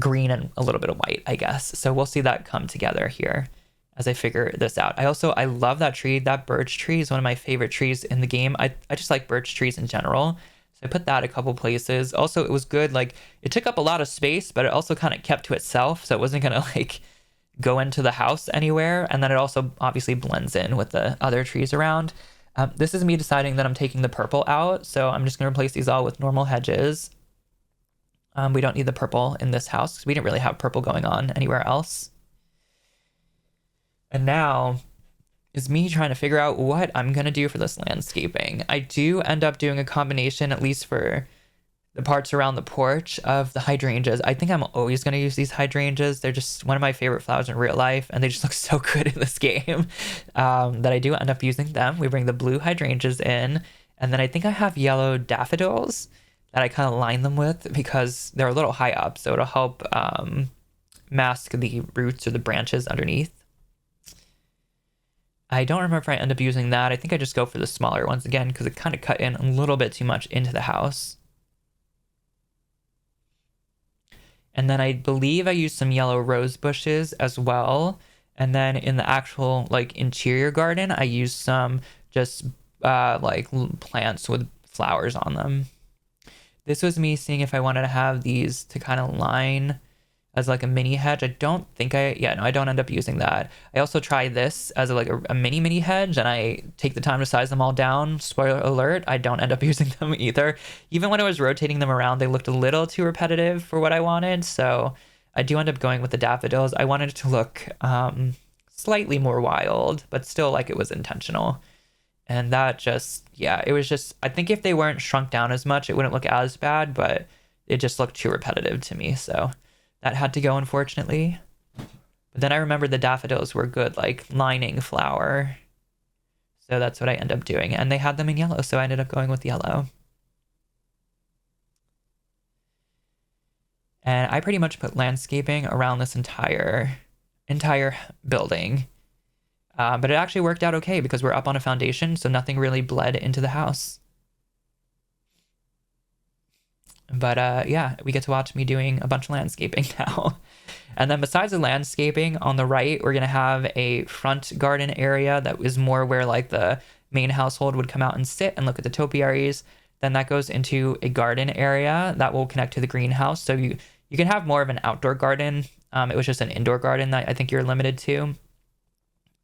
green, and a little bit of white, I guess. So we'll see that come together here as I figure this out. I love that tree. That birch tree is one of my favorite trees in the game. I just like birch trees in general. I put that a couple places. Also, it was good. Like, it took up a lot of space, but it also kind of kept to itself. So it wasn't going to like go into the house anywhere. And then it also obviously blends in with the other trees around. This is me deciding that I'm taking the purple out, so I'm just going to replace these all with normal hedges. We don't need the purple in this house because we didn't really have purple going on anywhere else. And now is me trying to figure out what I'm going to do for this landscaping. I do end up doing a combination, at least for the parts around the porch, of the hydrangeas. I think I'm always going to use these hydrangeas. They're just one of my favorite flowers in real life, and they just look so good in this game that I do end up using them. We bring the blue hydrangeas in, and then I think I have yellow daffodils that I kind of line them with because they're a little high up, so it'll help mask the roots or the branches underneath. I don't remember if I end up using that. I think I just go for the smaller ones again because it kind of cut in a little bit too much into the house. And then I believe I used some yellow rose bushes as well. And then in the actual like interior garden, I used some just like plants with flowers on them. This was me seeing if I wanted to have these to kind of line as like a mini hedge. I don't end up using that. I also try this as a mini hedge, and I take the time to size them all down. Spoiler alert, I don't end up using them either. Even when I was rotating them around, they looked a little too repetitive for what I wanted, so I do end up going with the daffodils. I wanted it to look slightly more wild, but still like it was intentional. And that just, it was just, I think if they weren't shrunk down as much, it wouldn't look as bad, but it just looked too repetitive to me, so that had to go, unfortunately. But then I remembered the daffodils were good, like lining flower. So that's what I ended up doing. And they had them in yellow, so I ended up going with yellow. And I pretty much put landscaping around this entire building. But it actually worked out okay because we're up on a foundation, so nothing really bled into the house. But we get to watch me doing a bunch of landscaping now. And then besides the landscaping, on the right, we're going to have a front garden area that is more where like the main household would come out and sit and look at the topiaries. Then that goes into a garden area that will connect to the greenhouse. So you can have more of an outdoor garden. It was just an indoor garden that I think you're limited to.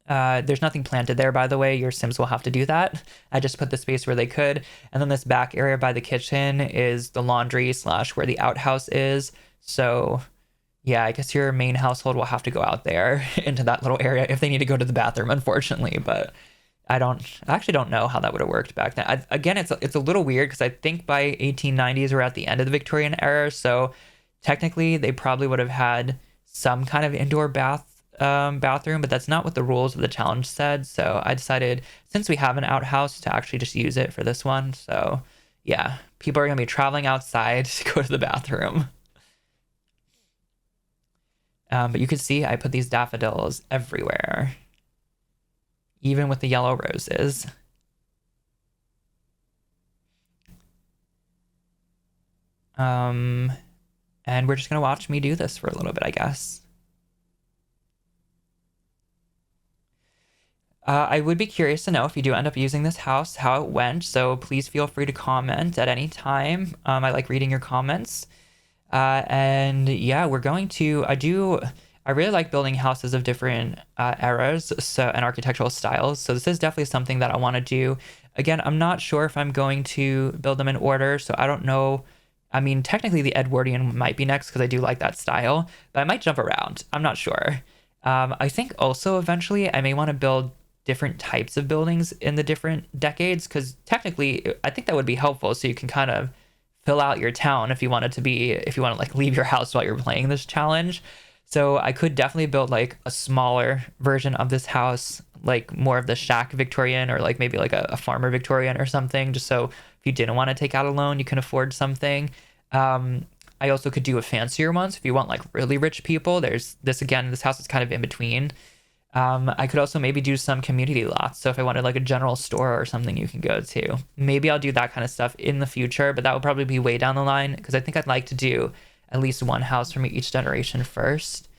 There's nothing planted there, by the way. Your Sims will have to do that. I just put the space where they could. And then this back area by the kitchen is the laundry / where the outhouse is. So yeah, I guess your main household will have to go out there into that little area if they need to go to the bathroom, unfortunately. But I actually don't know how that would have worked back then. Again, it's a little weird because I think by 1890's we're at the end of the Victorian era. So technically they probably would have had some kind of indoor bathroom, but that's not what the rules of the challenge said. So I decided, since we have an outhouse, to actually just use it for this one. So yeah, people are gonna be traveling outside to go to the bathroom. But you can see I put these daffodils everywhere, even with the yellow roses. And we're just gonna watch me do this for a little bit, I guess. I would be curious to know, if you do end up using this house, how it went. So please feel free to comment at any time. I like reading your comments. And yeah, we're going to, I really like building houses of different eras and architectural styles. So this is definitely something that I want to do. Again, I'm not sure if I'm going to build them in order. So I don't know. I mean, technically the Edwardian might be next because I do like that style, but I might jump around. I'm not sure. I think also eventually I may want to build different types of buildings in the different decades, because technically I think that would be helpful, so you can kind of fill out your town if you want to like leave your house while you're playing this challenge. So I could definitely build like a smaller version of this house, like more of the shack Victorian, or like maybe like a farmer Victorian or something, just so if you didn't want to take out a loan, you can afford something. I also could do a fancier one, so if you want like really rich people, there's this house is kind of in between. I could also maybe do some community lots. So if I wanted like a general store or something you can go to, maybe I'll do that kind of stuff in the future, but that would probably be way down the line, because I think I'd like to do at least one house from each generation first.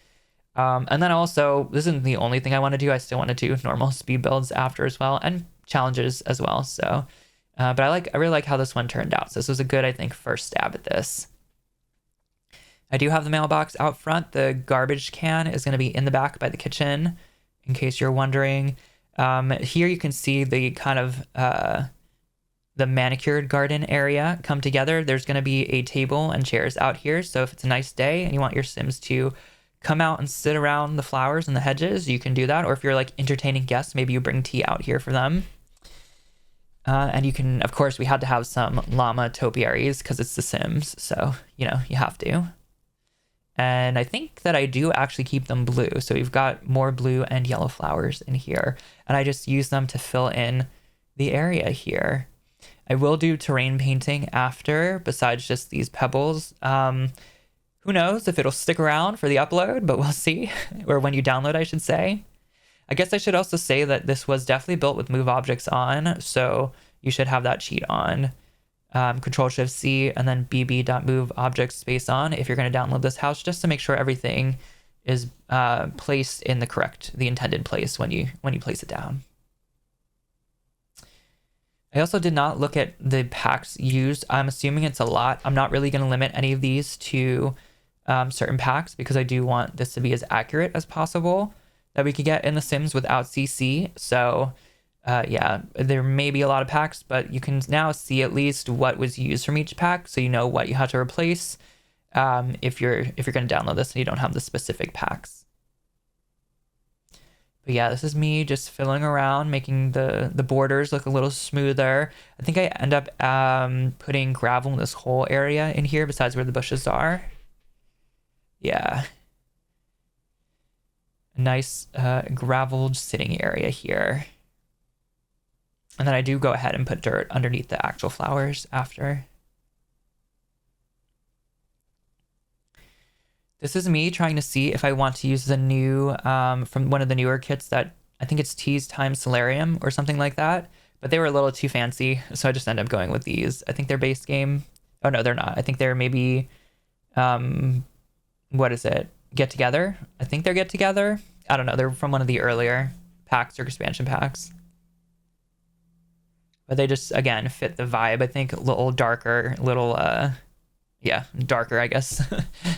And then also, this isn't the only thing I want to do. I still want to do normal speed builds after as well, and challenges as well. So, but I really like how this one turned out. So this was a good, I think, first stab at this. I do have the mailbox out front. The garbage can is going to be in the back by the kitchen, in case you're wondering. Here you can see the kind of the manicured garden area come together. There's going to be a table and chairs out here. So if it's a nice day and you want your Sims to come out and sit around the flowers and the hedges, you can do that. Or if you're like entertaining guests, maybe you bring tea out here for them. And you can, of course, we had to have some llama topiaries because it's The Sims. So, you know, you have to. And I think that I do actually keep them blue. So we've got more blue and yellow flowers in here. And I just use them to fill in the area here. I will do terrain painting after, besides just these pebbles. Who knows if it'll stick around for the upload, but we'll see. Or when you download, I should say. I guess I should also say that this was definitely built with move objects on, so you should have that cheat on. Control-Shift-C and then bb.move object space on if you're going to download this house, just to make sure everything is placed in the intended place when you place it down. I also did not look at the packs used. I'm assuming it's a lot. I'm not really going to limit any of these to certain packs because I do want this to be as accurate as possible that we could get in The Sims without CC. So yeah, there may be a lot of packs, but you can now see at least what was used from each pack, so you know what you have to replace if you're going to download this and you don't have the specific packs. But yeah, this is me just filling around, making the borders look a little smoother. I think I end up putting gravel in this whole area in here besides where the bushes are. Yeah. A nice graveled sitting area here. And then I do go ahead and put dirt underneath the actual flowers after. This is me trying to see if I want to use the new, from one of the newer kits that, I think it's Teas times Solarium or something like that. But they were a little too fancy, so I just ended up going with these. I think they're base game. Oh no, they're not. I think they're maybe, what is it? Get Together? I think they're Get Together. I don't know. They're from one of the earlier packs or expansion packs. But they just, again, fit the vibe. I think a little darker, yeah, darker, I guess.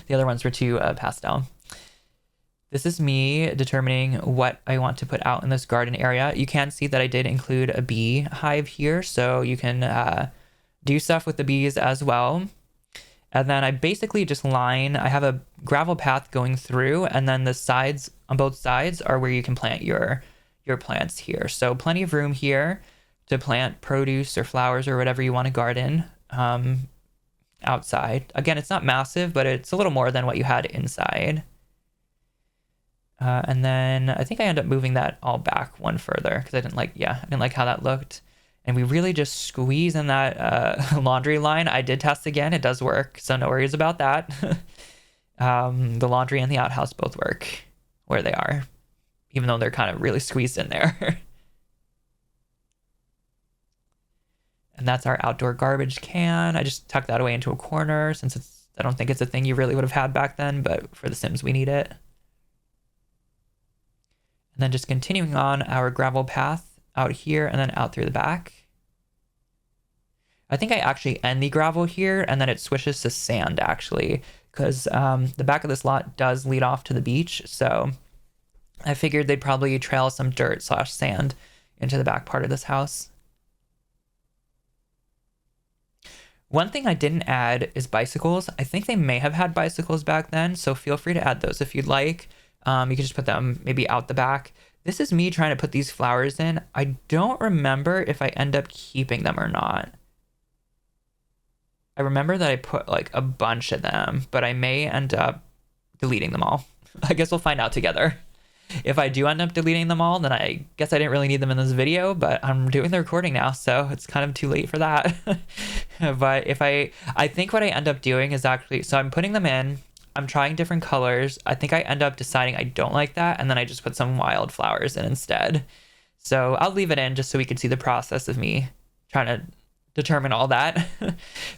The other ones were too pastel. This is me determining what I want to put out in this garden area. You can see that I did include a bee hive here, so you can do stuff with the bees as well. And then I basically just I have a gravel path going through, and then the sides, on both sides, are where you can plant your plants here. So plenty of room here to plant produce or flowers or whatever you want to garden. Outside. Again, it's not massive, but it's a little more than what you had inside. And then I think I end up moving that all back one further because I didn't like how that looked. And we really just squeeze in that laundry line. I did test again. It does work, so no worries about that. The laundry and the outhouse both work where they are, even though they're kind of really squeezed in there. And that's our outdoor garbage can. I just tucked that away into a corner since I don't think it's a thing you really would have had back then, but for The Sims, we need it. And then just continuing on our gravel path out here and then out through the back. I think I actually end the gravel here and then it switches to sand actually, because the back of this lot does lead off to the beach. So I figured they'd probably trail some dirt / sand into the back part of this house. One thing I didn't add is bicycles. I think they may have had bicycles back then, so feel free to add those if you'd like. You can just put them maybe out the back. This is me trying to put these flowers in. I don't remember if I end up keeping them or not. I remember that I put like a bunch of them, but I may end up deleting them all. I guess we'll find out together. If I do end up deleting them all, then I guess I didn't really need them in this video, but I'm doing the recording now, so it's kind of too late for that. But if I think what I end up doing is actually, so I'm putting them in, I'm trying different colors. I think I end up deciding I don't like that, and then I just put some wildflowers in instead. So I'll leave it in just so we can see the process of me trying to determine all that.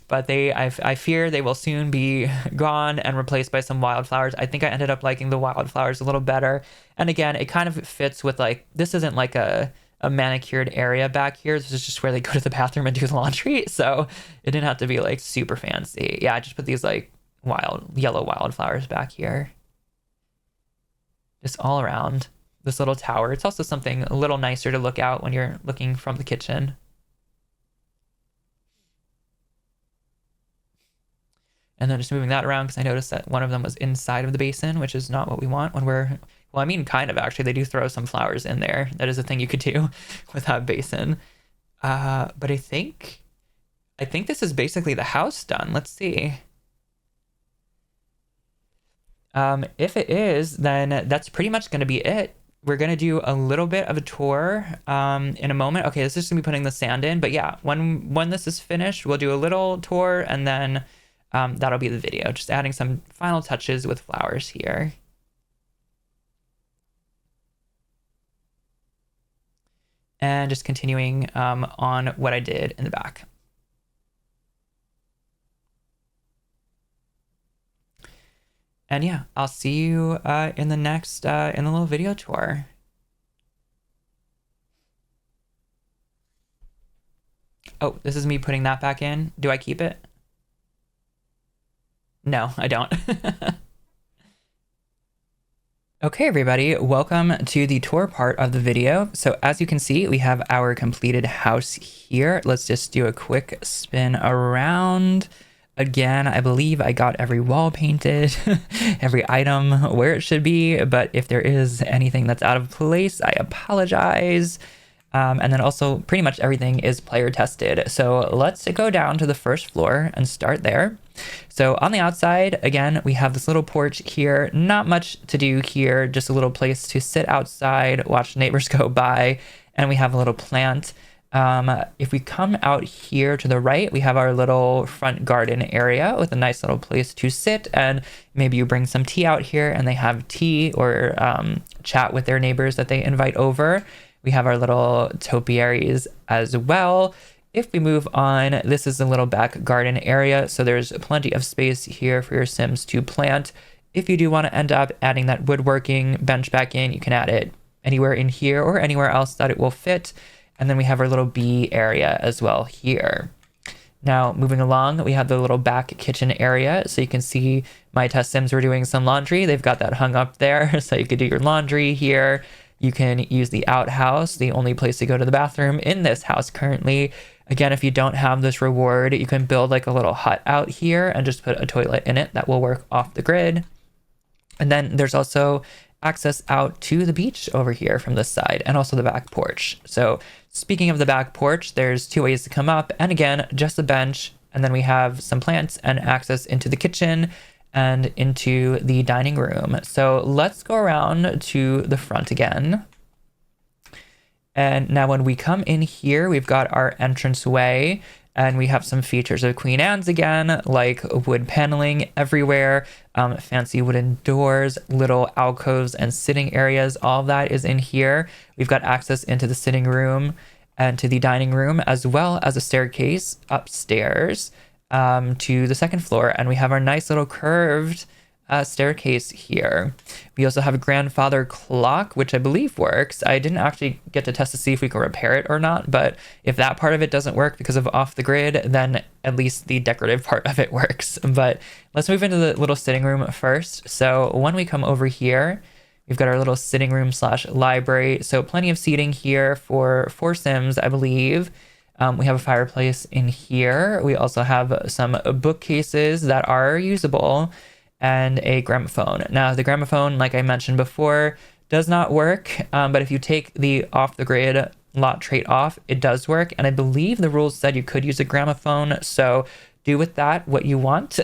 But I fear they will soon be gone and replaced by some wildflowers. I think I ended up liking the wildflowers a little better. And again, it kind of fits with like, this isn't like a manicured area back here. This is just where they go to the bathroom and do the laundry. So it didn't have to be like super fancy. Yeah, I just put these like yellow wildflowers back here. Just all around. this little tower. It's also something a little nicer to look out when you're looking from the kitchen. And then just moving that around because I noticed that one of them was inside of the basin, which is not what we want when we're, well, I mean, kind of actually. They do throw some flowers in there. That is a thing you could do with that basin. But I think this is basically the house done. Let's see. If it is, then that's pretty much going to be it. We're going to do a little bit of a tour in a moment. Okay, this is going to be putting the sand in. But yeah, when this is finished, we'll do a little tour and then that'll be the video. Just adding some final touches with flowers here. And just continuing on what I did in the back. And yeah, I'll see you in the next, in the little video tour. Oh, this is me putting that back in. Do I keep it? No, I don't. Okay, everybody, welcome to the tour part of the video. So as you can see, we have our completed house here. Let's just do a quick spin around. Again, I believe I got every wall painted, every item where it should be, but if there is anything that's out of place, I apologize. And then also pretty much everything is player tested. So let's go down to the first floor and start there. So on the outside, again, we have this little porch here. Not much to do here, just a little place to sit outside, watch neighbors go by, and we have a little plant. If we come out here to the right, we have our little front garden area with a nice little place to sit, and maybe you bring some tea out here and they have tea or chat with their neighbors that they invite over. We have our little topiaries as well. If we move on, this is a little back garden area, so there's plenty of space here for your Sims to plant. If you do want to end up adding that woodworking bench back in, you can add it anywhere in here or anywhere else that it will fit. And then we have our little bee area as well here. Now, moving along, we have the little back kitchen area. So you can see my test Sims were doing some laundry. They've got that hung up there. So you could do your laundry here. You can use the outhouse, the only place to go to the bathroom in this house currently. Again, if you don't have this reward, you can build like a little hut out here and just put a toilet in it that will work off the grid. And then there's also access out to the beach over here from this side, and also the back porch. So speaking of the back porch, there's two ways to come up, and again, just a bench, and then we have some plants and access into the kitchen and into the dining room. So let's go around to the front again. And now when we come in here, we've got our entranceway, and we have some features of Queen Anne's again, like wood paneling everywhere, fancy wooden doors, little alcoves and sitting areas. All of that is in here. We've got access into the sitting room and to the dining room, as well as a staircase upstairs to the second floor. And we have our nice little curved staircase here. We also have a grandfather clock, which I believe works. I didn't actually get to test to see if we can repair it or not, but if that part of it doesn't work because of off the grid, then at least the decorative part of it works. But let's move into the little sitting room first. So when we come over here, we've got our little sitting room / library. So plenty of seating here for 4 Sims, I believe. We have a fireplace in here. We also have some bookcases that are usable, and a gramophone. Now, the gramophone, like I mentioned before, does not work, but if you take the off-the-grid lot trait off, it does work, and I believe the rules said you could use a gramophone, so do with that what you want.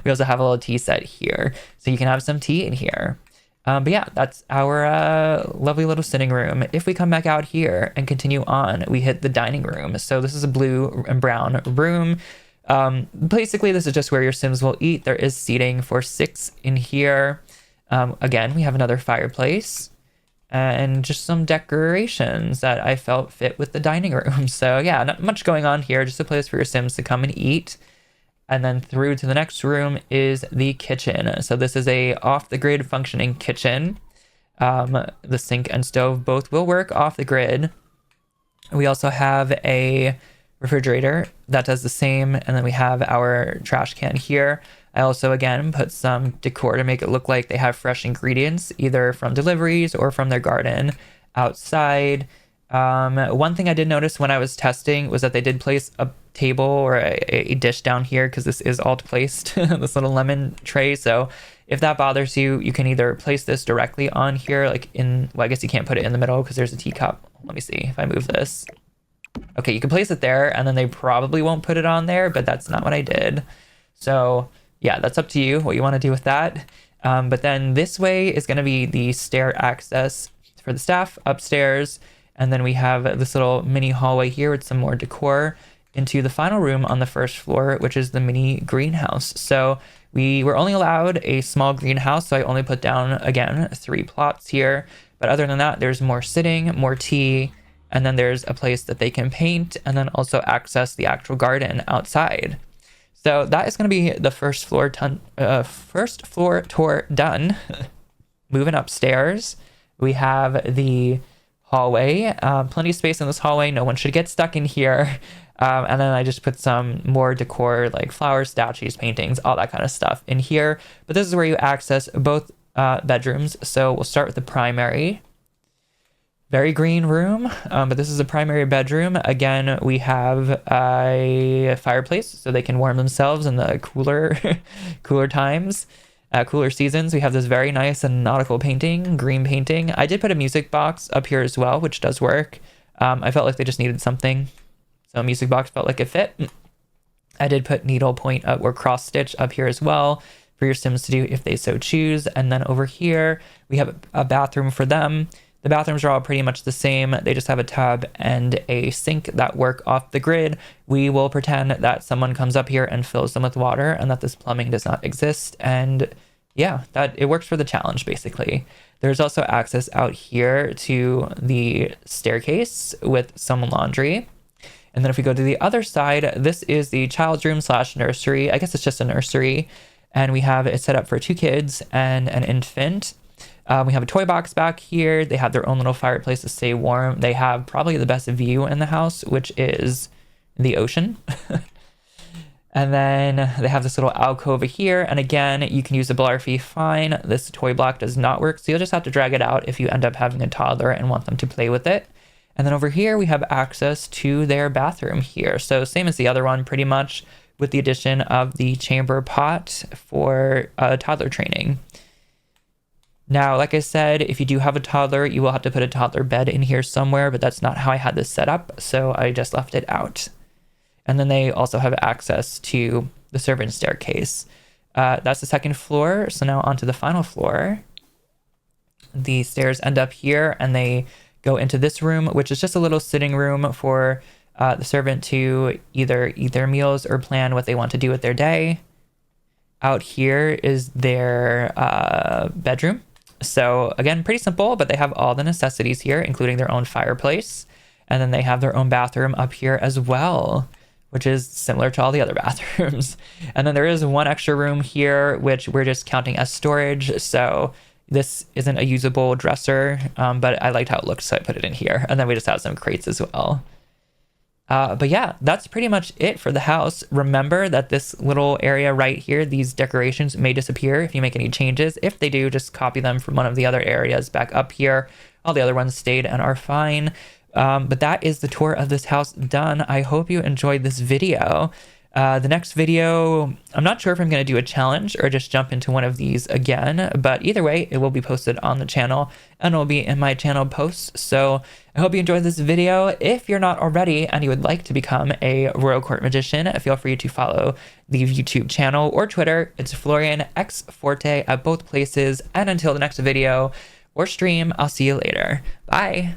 We also have a little tea set here, so you can have some tea in here. But yeah, that's our lovely little sitting room. If we come back out here and continue on, we hit the dining room. So this is a blue and brown room. Basically, this is just where your Sims will eat. There is seating for 6 in here. Again, we have another fireplace and just some decorations that I felt fit with the dining room. So yeah, not much going on here, just a place for your Sims to come and eat. And then through to the next room is the kitchen. So this is a off-the-grid functioning kitchen. The sink and stove both will work off the grid. We also have a refrigerator that does the same. And then we have our trash can here. I also, again, put some decor to make it look like they have fresh ingredients, either from deliveries or from their garden outside. One thing I did notice when I was testing was that they did place a table or a dish down here, because this is alt placed, this little lemon tray. So if that bothers you, you can either place this directly on here, like in, well, I guess you can't put it in the middle because there's a teacup. Let me see if I move this. Okay, you can place it there, and then they probably won't put it on there, but that's not what I did. So yeah, that's up to you what you want to do with that. But then this way is going to be the stair access for the staff upstairs. And then we have this little mini hallway here with some more decor into the final room on the first floor, which is the mini greenhouse. So we were only allowed a small greenhouse, so I only put down, again, 3 plots here. But other than that, there's more sitting, more tea, and then there's a place that they can paint and then also access the actual garden outside. So that is going to be the first floor tour done. Moving upstairs, we have the hallway. Plenty of space in this hallway. No one should get stuck in here. And then I just put some more decor, like flowers, statues, paintings, all that kind of stuff in here. But this is where you access both bedrooms. So we'll start with the primary. Very green room, but this is a primary bedroom. Again, we have a fireplace so they can warm themselves in the cooler times, cooler seasons. We have this very nice and nautical painting, green painting. I did put a music box up here as well, which does work. I felt like they just needed something, so a music box felt like it fit. I did put needle point up or cross stitch up here as well for your Sims to do if they so choose. And then over here, we have a bathroom for them. The bathrooms are all pretty much the same. They just have a tub and a sink that work off the grid. We will pretend that someone comes up here and fills them with water and that this plumbing does not exist. And yeah, that it works for the challenge, basically. There's also access out here to the staircase with some laundry. And then if we go to the other side, this is the child's room / nursery. I guess it's just a nursery. And we have it set up for 2 kids and an infant. We have a toy box back here. They have their own little fireplace to stay warm. They have probably the best view in the house, which is the ocean. And then they have this little alcove here. And again, you can use the Blarfy fine. This toy block does not work, so you'll just have to drag it out if you end up having a toddler and want them to play with it. And then over here, we have access to their bathroom here. So same as the other one, pretty much, with the addition of the chamber pot for toddler training. Now, like I said, if you do have a toddler, you will have to put a toddler bed in here somewhere, but that's not how I had this set up, so I just left it out. And then they also have access to the servant staircase. That's the second floor, so now onto the final floor. The stairs end up here, and they go into this room, which is just a little sitting room for the servant to either eat their meals or plan what they want to do with their day. Out here is their bedroom. So again, pretty simple, but they have all the necessities here, including their own fireplace. And then they have their own bathroom up here as well, which is similar to all the other bathrooms. And then there is one extra room here, which we're just counting as storage. So this isn't a usable dresser, but I liked how it looked, so I put it in here. And then we just have some crates as well. But yeah, that's pretty much it for the house. Remember that this little area right here, these decorations may disappear if you make any changes. If they do, just copy them from one of the other areas back up here. All the other ones stayed and are fine. But that is the tour of this house done. I hope you enjoyed this video. The next video, I'm not sure if I'm going to do a challenge or just jump into one of these again, but either way, it will be posted on the channel and will be in my channel posts. So I hope you enjoyed this video. If you're not already and you would like to become a Royal Court Magician, feel free to follow the YouTube channel or Twitter. It's florianxforte at both places. And until the next video or stream, I'll see you later. Bye.